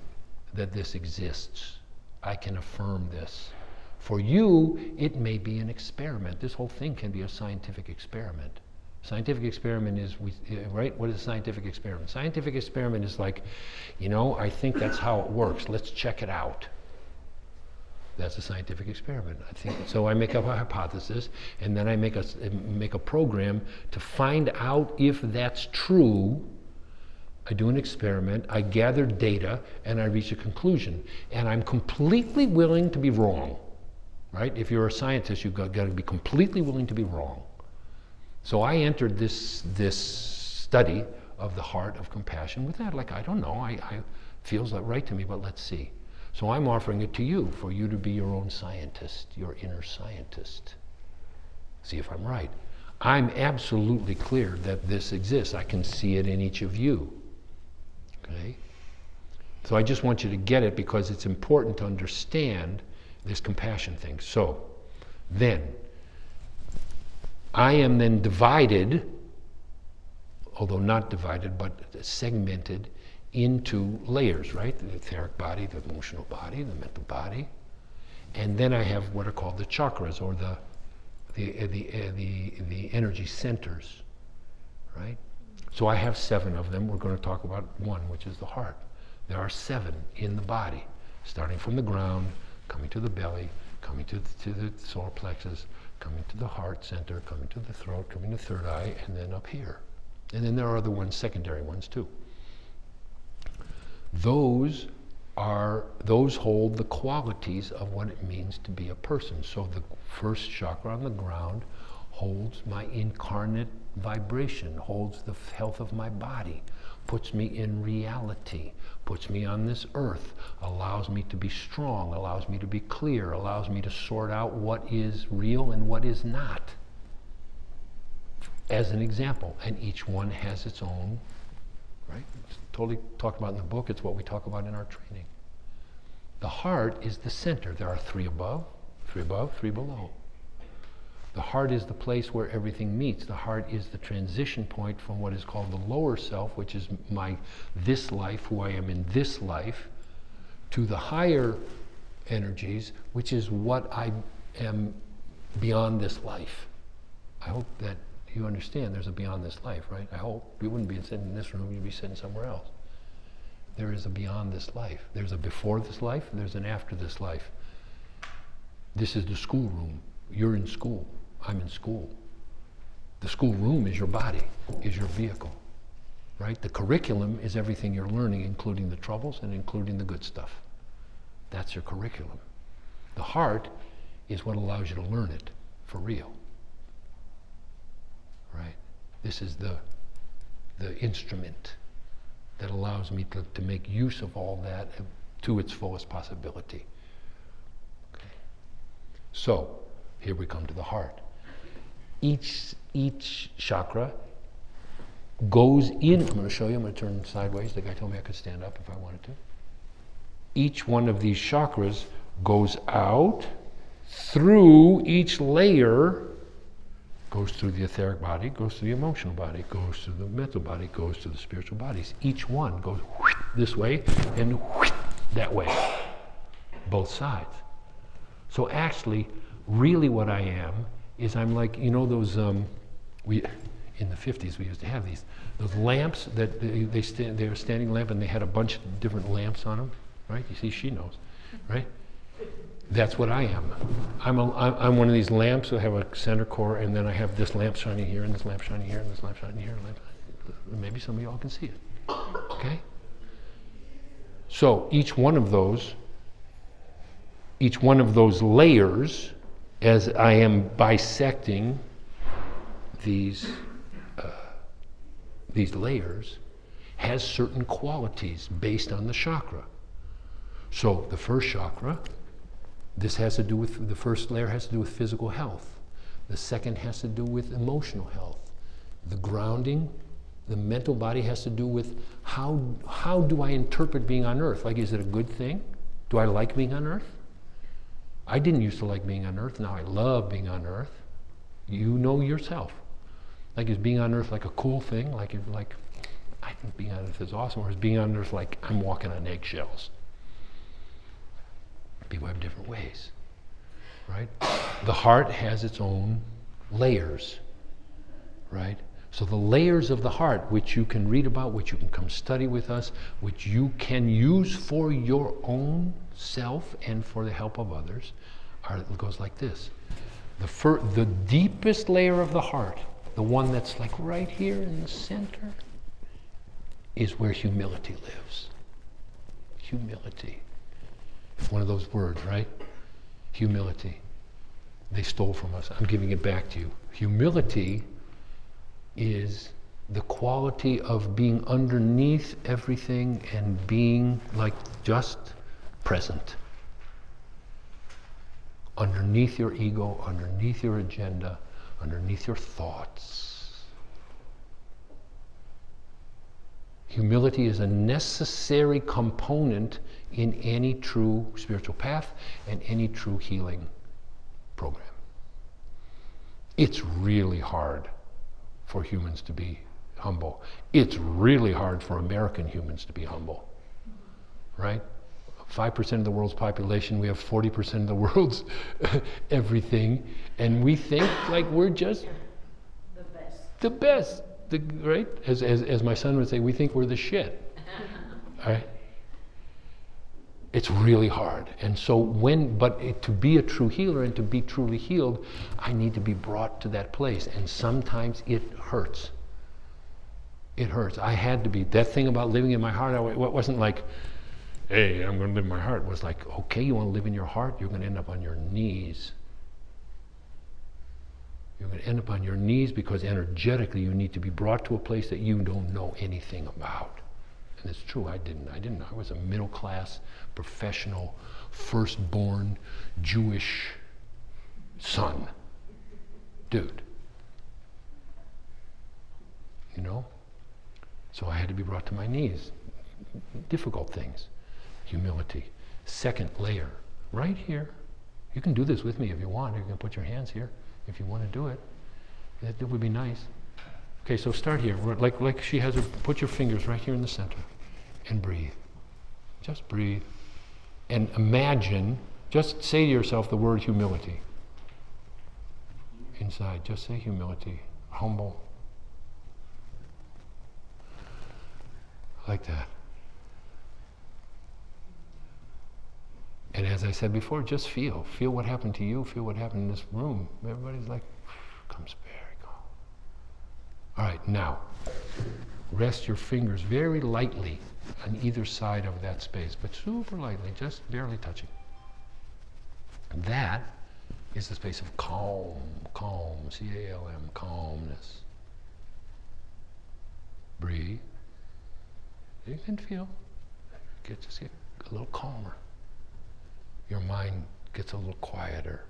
A: that this exists. I can affirm this. For you, it may be an experiment. This whole thing can be a scientific experiment. Scientific experiment is, right? What is a scientific experiment? Scientific experiment is like, you know, I think that's how it works. Let's check it out. That's a scientific experiment. I think so. I make up a hypothesis, and then I make a program to find out if that's true. I do an experiment, I gather data, and I reach a conclusion. And I'm completely willing to be wrong, right? If you're a scientist, you've got to be completely willing to be wrong. So I entered this study of the heart of compassion with that, like, I don't know, I feels like right to me, but let's see. So I'm offering it to you, for you to be your own scientist, your inner scientist. See if I'm right. I'm absolutely clear that this exists. I can see it in each of you. Okay? So I just want you to get it, because it's important to understand this compassion thing. So then, I am then divided, although not divided, but segmented into layers, right? The etheric body, the emotional body, the mental body. And then I have what are called the chakras, or the energy centers, right? So I have 7 of them. We're going to talk about one, which is the heart. There are 7 in the body, starting from the ground, coming to the belly, coming to the solar plexus, coming to the heart center, coming to the throat, coming to third eye, and then up here. And then there are other ones, secondary ones too. Those hold the qualities of what it means to be a person. So the first chakra on the ground holds my incarnate vibration, holds the health of my body, puts me in reality, puts me on this earth, allows me to be strong, allows me to be clear, allows me to sort out what is real and what is not. As an example, and each one has its own, right? It's totally talked about in the book. It's what we talk about in our training. The heart is the center. There are 3 above, 3 below. The heart is the place where everything meets. The heart is the transition point from what is called the lower self, which is this life, who I am in this life, to the higher energies, which is what I am beyond this life. I hope that you understand there's a beyond this life, right? I hope. You wouldn't be sitting in this room, you'd be sitting somewhere else. There is a beyond this life. There's a before this life, and there's an after this life. This is the schoolroom. You're in school. I'm in school. The schoolroom is your body, is your vehicle, right? The curriculum is everything you're learning, including the troubles and including the good stuff. That's your curriculum. The heart is what allows you to learn it for real, right? This is the instrument that allows me to make use of all that to its fullest possibility. Okay. So, here we come to the heart. Each chakra goes in, I'm going to show you, I'm going to turn sideways. The guy told me I could stand up if I wanted to. Each one of these chakras goes out through each layer, goes through the etheric body, goes through the emotional body, goes through the mental body, goes through the spiritual bodies. Each one goes this way and that way, both sides. So actually, really what I am is I'm like, you know those, in the 50s we used to have those lamps that they were standing lamp and they had a bunch of different lamps on them, right? You see, she knows, right? That's what I am. I'm one of these lamps that have a center core, and then I have this lamp shining here, and this lamp shining here, and this lamp shining here, and maybe some of y'all can see it. Okay? So each one of those layers, as I am bisecting these layers, has certain qualities based on the chakra. So the first chakra, this has to do with, the first layer has to do with physical health. The second has to do with emotional health. The grounding, the mental body has to do with how do I interpret being on earth? Like, is it a good thing? Do I like being on earth? I didn't used to like being on earth, now I love being on earth. You know yourself. Like, is being on earth like a cool thing? Like I think being on earth is awesome, or is being on earth like I'm walking on eggshells? People have different ways, right? The heart has its own layers, right? So the layers of the heart, which you can read about, which you can come study with us, which you can use for your own self and for the help of others, it goes like this. The deepest layer of the heart, the one that's like right here in the center, is where humility lives. Humility. It's one of those words, right? Humility. They stole from us. I'm giving it back to you. Humility is the quality of being underneath everything and being like just present. Underneath your ego, underneath your agenda, underneath your thoughts. Humility is a necessary component in any true spiritual path and any true healing program. It's really hard for humans to be humble. It's really hard for American humans to be humble, right? 5% of the world's population, we have 40% of the world's everything, and we think like we're just the best, right? As my son would say, we think we're the shit, right? It's really hard. And so to be a true healer and to be truly healed, I need to be brought to that place. And sometimes it hurts. It hurts. I had to be. That thing about living in my heart, it wasn't like, hey, I'm going to live in my heart. It was like, okay, you want to live in your heart? You're going to end up on your knees. You're going to end up on your knees because energetically you need to be brought to a place that you don't know anything about. And it's true, I didn't. I was a middle-class, professional, firstborn Jewish son. Dude. You know? So I had to be brought to my knees. Difficult things. Humility. Second layer, right here. You can do this with me if you want. You can put your hands here if you want to do it. That would be nice. Okay, so start here. Like she has her, put your fingers right here in the center and breathe. Just breathe. And imagine, just say to yourself the word humility. Inside, just say humility. Humble. Like that. And as I said before, just feel. Feel what happened to you, feel what happened in this room. Everybody's like, comes very calm. All right, now, rest your fingers very lightly on either side of that space, but super lightly, just barely touching. And that is the space of calm, C-A-L-M, calmness. Breathe. You can feel, just get a little calmer. Your mind gets a little quieter.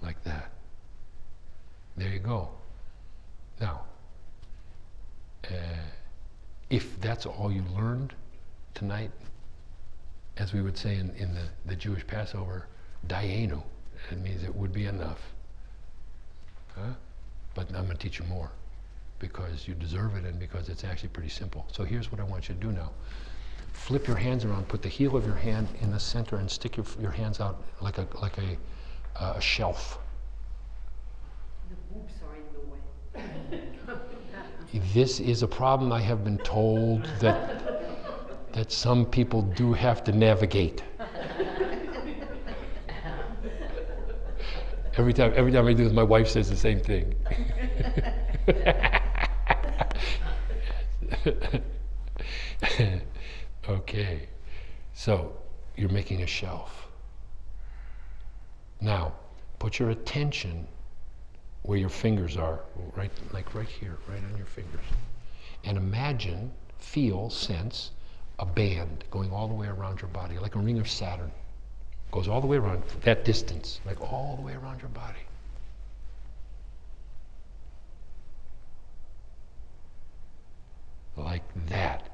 A: Like that. There you go. Now, if that's all you learned tonight, as we would say in the Jewish Passover, dayenu, it means it would be enough. Huh? But I'm going to teach you more, because you deserve it and because it's actually pretty simple. So here's what I want you to do now. Flip your hands around, put the heel of your hand in the center and stick your hands out like a shelf.
B: The boobs are in the way.
A: This is a problem I have been told that some people do have to navigate. Every time I do this, my wife says the same thing. Okay, so you're making a shelf. Now, put your attention where your fingers are, right, like right here, right on your fingers. And imagine, feel, sense a band going all the way around your body, like a ring of Saturn. Goes all the way around, that distance, like all the way around your body. Like that.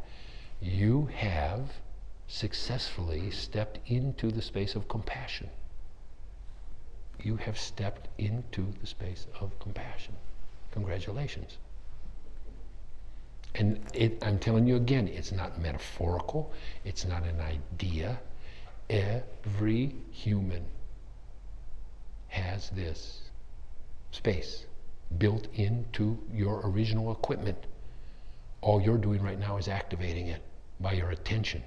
A: You have successfully stepped into the space of compassion. You have stepped into the space of compassion. Congratulations. And I'm telling you again, it's not metaphorical, it's not an idea. Every human has this space built into your original equipment. All you're doing right now is activating it by your attention.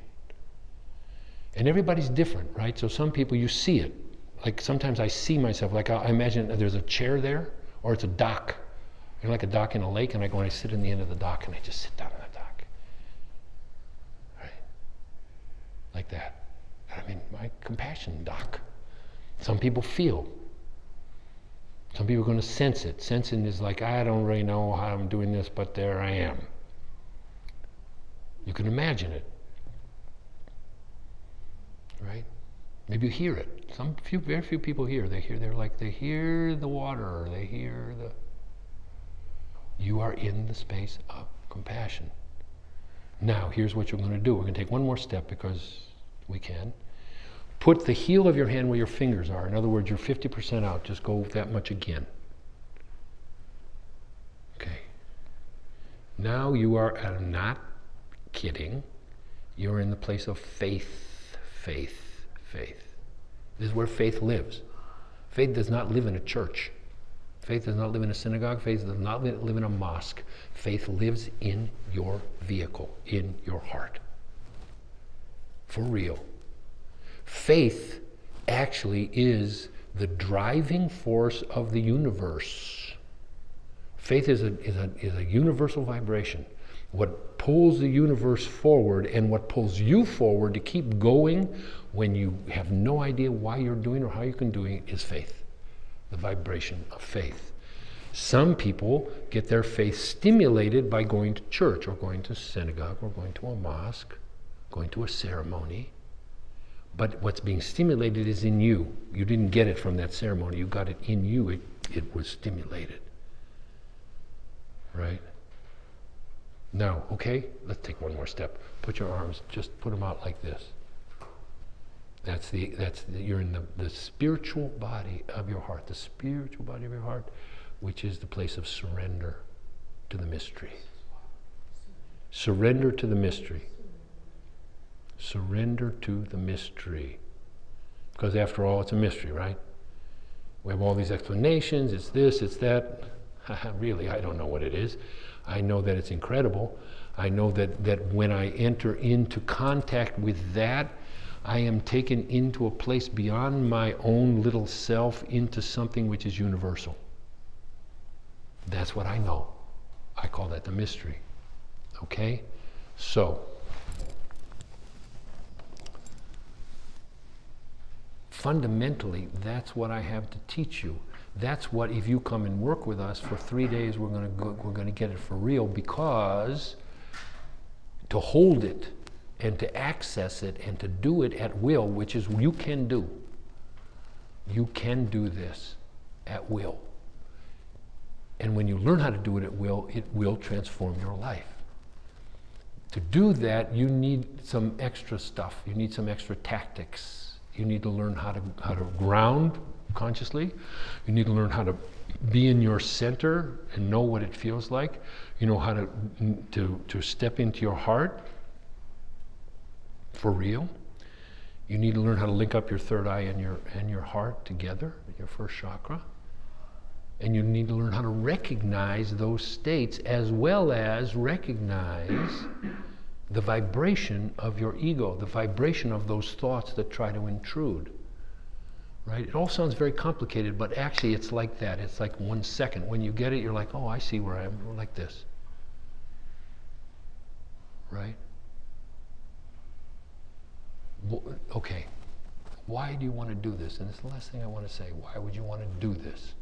A: And everybody's different, right? So some people, you see it. Like sometimes I see myself, like I imagine there's a chair there, or it's a dock. You know, like a dock in a lake, and I go and I sit in the end of the dock, and I just sit down on the dock. Right? Like that. I mean, my compassion dock. Some people feel. Some people are going to sense it. Sensing is like, I don't really know how I'm doing this, but there I am. You can imagine it. Right? Maybe you hear it. Very few people hear. They hear the water, or they hear the... You are in the space of compassion. Now, here's what you're going to do. We're going to take one more step because we can. Put the heel of your hand where your fingers are. In other words, you're 50% out. Just go that much again. Okay. Now you are, I'm not kidding, you're in the place of faith, faith, faith. This is where faith lives. Faith does not live in a church. Faith does not live in a synagogue. Faith does not live in a mosque. Faith lives in your vehicle, in your heart. For real. Faith actually is the driving force of the universe. Faith is a universal vibration. What pulls the universe forward and what pulls you forward to keep going when you have no idea why you're doing or how you can do it is faith. The vibration of faith. Some people get their faith stimulated by going to church or going to synagogue or going to a mosque, going to a ceremony. But what's being stimulated is in you. You didn't get it from that ceremony. You got it in you. It was stimulated. Right? Now, okay, let's take one more step. Put your arms, just put them out like this. You're in the spiritual body of your heart, the spiritual body of your heart, which is the place of surrender to the mystery. Surrender to the mystery. Surrender to the mystery. Because after all, it's a mystery, right? We have all these explanations, it's this, it's that. Really, I don't know what it is. I know that it's incredible. I know that when I enter into contact with that, I am taken into a place beyond my own little self into something which is universal. That's what I know. I call that the mystery. Okay? So, fundamentally, that's what I have to teach you. That's what, if you come and work with us for 3 days, we're going to get it for real, because to hold it and to access it and to do it at will, which is you can do. You can do this at will. And when you learn how to do it will transform your life. To do that, you need some extra stuff. You need some extra tactics. You need to learn how to ground consciously. You need to learn how to be in your center and know what it feels like. You know how to step into your heart for real. You need to learn how to link up your third eye and your heart together, your first chakra. And you need to learn how to recognize those states, as well as recognize the vibration of your ego, the vibration of those thoughts that try to intrude. Right? It all sounds very complicated, but actually it's like that. It's like 1 second. When you get it, you're like, oh, I see where I am, like this. Right? Okay. Why do you want to do this? And it's the last thing I want to say. Why would you want to do this?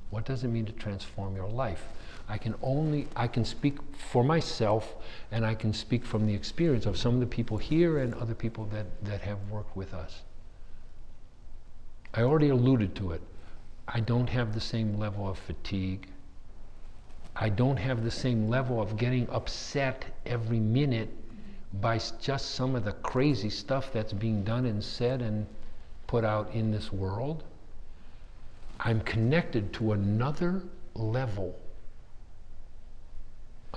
A: What does it mean to transform your life? I can speak for myself, and I can speak from the experience of some of the people here and other people that have worked with us. I already alluded to it. I don't have the same level of fatigue. I don't have the same level of getting upset every minute by just some of the crazy stuff that's being done and said and put out in this world. I'm connected to another level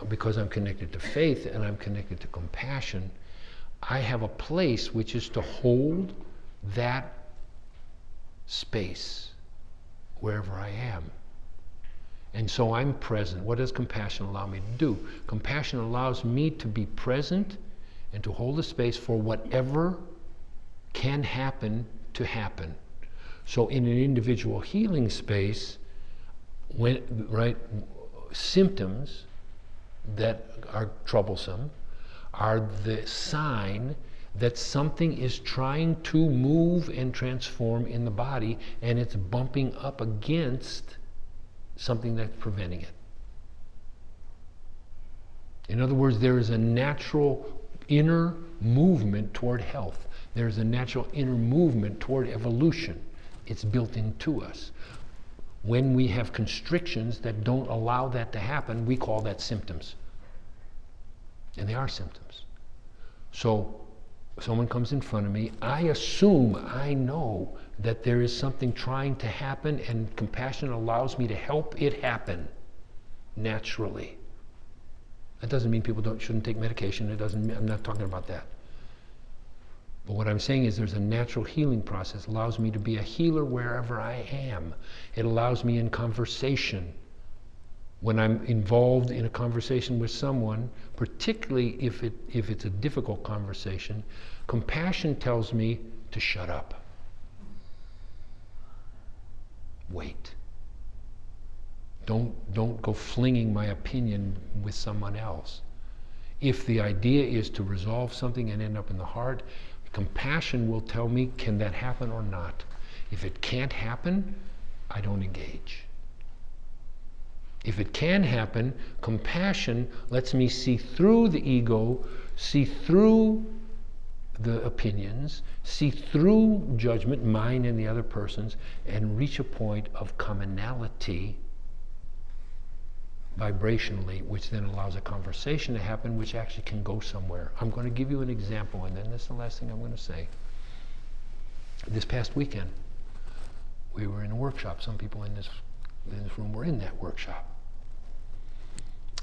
A: because I'm connected to faith and I'm connected to compassion. I have a place which is to hold that space wherever I am. And so I'm present. What does compassion allow me to do? Compassion allows me to be present and to hold a space for whatever can happen to happen. So in an individual healing space, symptoms that are troublesome are the sign that something is trying to move and transform in the body, and it's bumping up against something that's preventing it. In other words, there is a natural inner movement toward health. There's a natural inner movement toward evolution. It's built into us. When we have constrictions that don't allow that to happen, we call that symptoms. And they are symptoms. So someone comes in front of me, I assume I know that there is something trying to happen, and compassion allows me to help it happen naturally. That doesn't mean people shouldn't take medication. I'm not talking about that. But what I'm saying is there's a natural healing process. It allows me to be a healer wherever I am. It allows me in conversation. When I'm involved in a conversation with someone, particularly if it's a difficult conversation, compassion tells me to shut up. Wait. Don't go flinging my opinion with someone else. If the idea is to resolve something and end up in the heart, compassion will tell me, can that happen or not? If it can't happen, I don't engage. If it can happen, compassion lets me see through the ego, see through the opinions, see through judgment, mine and the other person's, and reach a point of commonality vibrationally, which then allows a conversation to happen, which actually can go somewhere. I'm going to give you an example, and then this is the last thing I'm going to say. This past weekend, we were in a workshop. Some people in this room were in that workshop.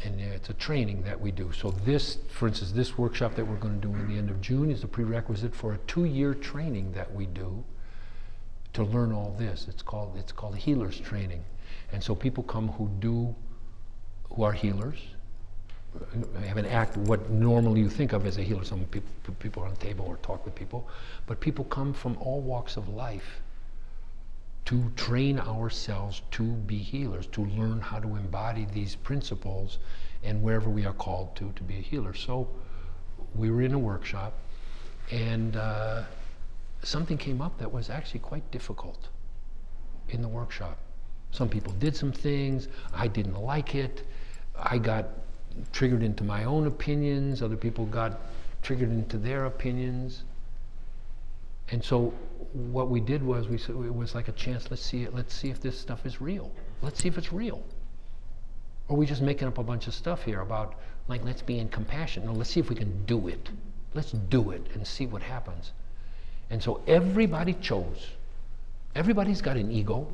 A: And it's a training that we do. So this, for instance, this workshop that we're going to do in the end of June is a prerequisite for a 2-year training that we do to learn all this. It's called healers training. And so people come who are healers, have an act, what normally you think of as a healer. Some people put people on a table or talk with people, but people come from all walks of life to train ourselves to be healers, to learn how to embody these principles and wherever we are called to be a healer. So we were in a workshop, and something came up that was actually quite difficult in the workshop. Some people did some things, I didn't like it, I got triggered into my own opinions, other people got triggered into their opinions. And so what we did was, we said, it was like a chance, let's see if this stuff is real. Let's see if it's real. Or are we just making up a bunch of stuff here about, like, let's be in compassion. No, let's see if we can do it. Let's do it and see what happens. And so everybody chose. Everybody's got an ego.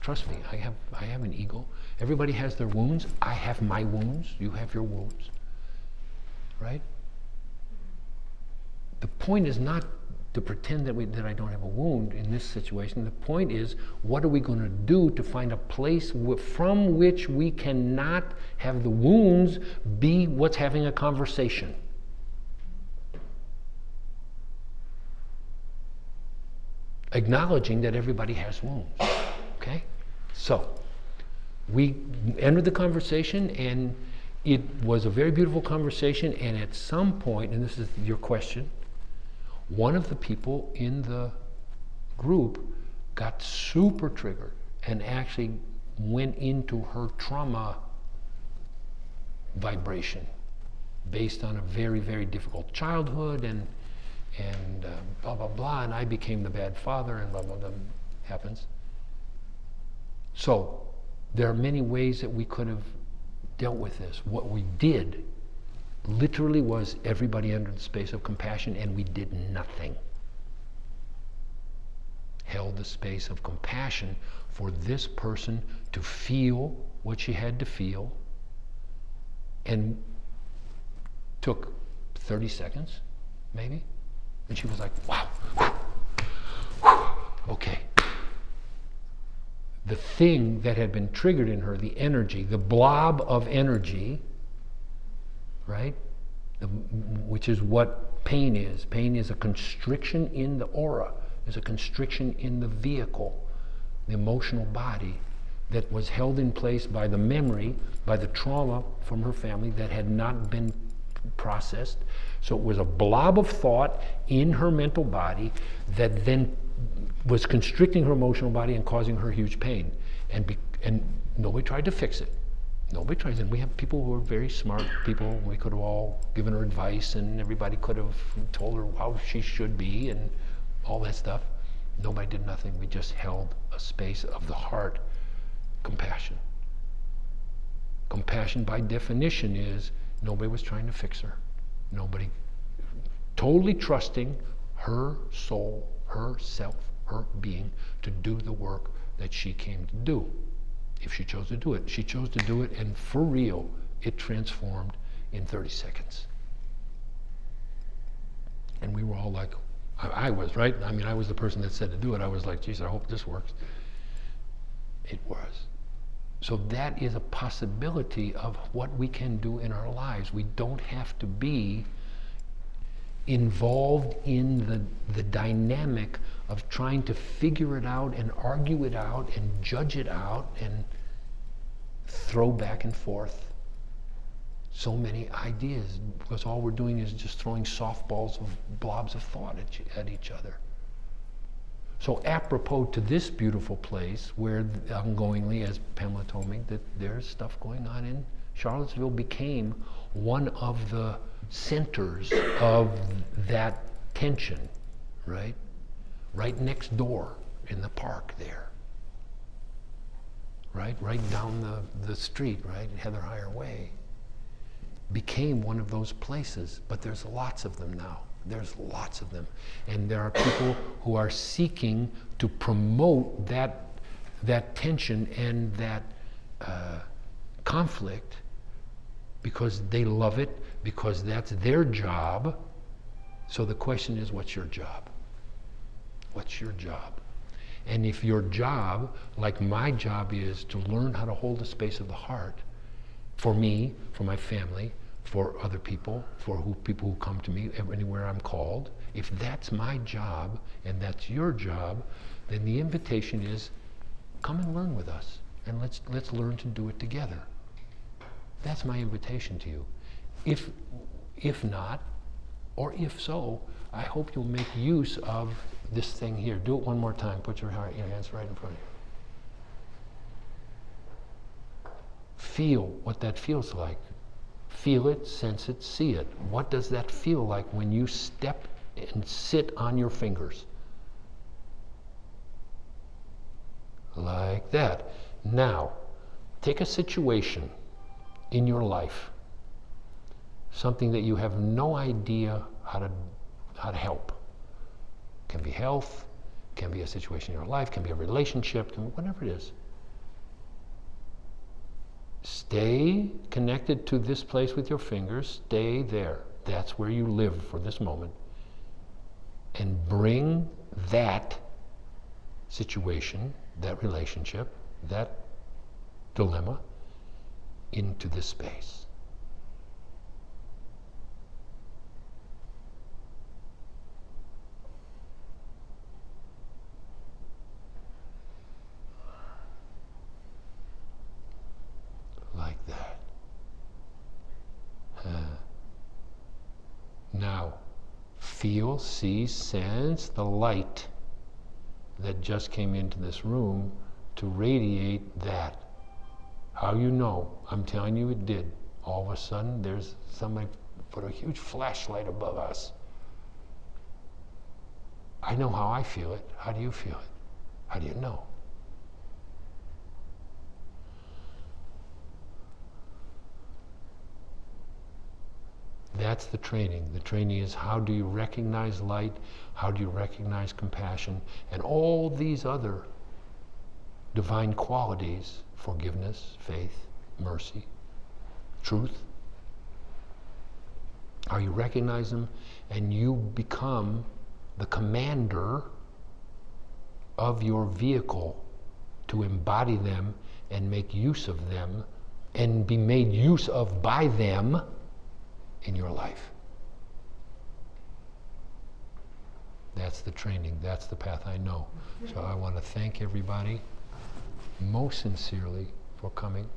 A: Trust me, I have an ego. Everybody has their wounds. I have my wounds. You have your wounds. Right? The point is not to pretend that I don't have a wound in this situation. The point is, what are we going to do to find a place from which we cannot have the wounds be what's having a conversation? Acknowledging that everybody has wounds. Okay? So, we entered the conversation, and it was a very beautiful conversation, and at some point, and this is your question, one of the people in the group got super triggered and actually went into her trauma vibration based on a very, very difficult childhood and blah, blah, blah, and I became the bad father and blah, blah, blah, happens. So there are many ways that we could have dealt with this. What we did literally was everybody entered the space of compassion, and we did nothing. Held the space of compassion for this person to feel what she had to feel, and took 30 seconds, maybe, and she was like, wow, okay. The thing that had been triggered in her, the energy, the blob of energy, right? Which is what pain is. Pain is a constriction in the aura, is a constriction in the vehicle, the emotional body that was held in place by the memory, by the trauma from her family that had not been processed. So it was a blob of thought in her mental body that then was constricting her emotional body and causing her huge pain. And nobody tried to fix it. Nobody tries, and we have people who are very smart people. We could have all given her advice, and everybody could have told her how she should be and all that stuff. Nobody did nothing. We just held a space of the heart, compassion. Compassion, by definition, is nobody was trying to fix her. Nobody, totally trusting her soul, her self, her being, to do the work that she came to do. If she chose to do it. She chose to do it, and for real, it transformed in 30 seconds. And we were all like, I was, right? I mean, I was the person that said to do it. I was like, geez, I hope this works. It was. So that is a possibility of what we can do in our lives. We don't have to be involved in the dynamic of trying to figure it out and argue it out and judge it out and throw back and forth so many ideas, because all we're doing is just throwing softballs of blobs of thought at each other. So apropos to this beautiful place where ongoingly, as Pamela told me, that there's stuff going on in Charlottesville, became one of the centers of that tension, right? Right next door in the park there. Right down the street, right? Heather Higher Way. Became one of those places, but there's lots of them now. There's lots of them. And there are people who are seeking to promote that tension and that conflict because they love it, because that's their job. So the question is, what's your job? What's your job? And if your job, like my job, is to learn how to hold the space of the heart for me, for my family, for other people, for people who come to me, anywhere I'm called. If that's my job and that's your job, then the invitation is, come and learn with us, and let's learn to do it together. That's my invitation to you. If not, or if so, I hope you'll make use of this thing here. Do it one more time. Put your hands right in front of you. Feel what that feels like. Feel it, sense it, see it. What does that feel like when you step and sit on your fingers? Like that. Now, take a situation in your life, something that you have no idea how to help. Can be health, can be a situation in your life, can be a relationship, can be whatever it is. Stay connected to this place with your fingers. Stay there. That's where you live for this moment. And bring that situation, that relationship, that dilemma into this space. Like that. Now, feel, see, sense the light that just came into this room to radiate that. How you know? I'm telling you it did. All of a sudden, there's somebody put a huge flashlight above us. I know how I feel it. How do you feel it? How do you know? That's the training. The training is, how do you recognize light? How do you recognize compassion? And all these other divine qualities: forgiveness, faith, mercy, truth. How you recognize them, and you become the commander of your vehicle to embody them and make use of them and be made use of by them in your life. That's the training. That's the path I know. So I want to thank everybody most sincerely for coming.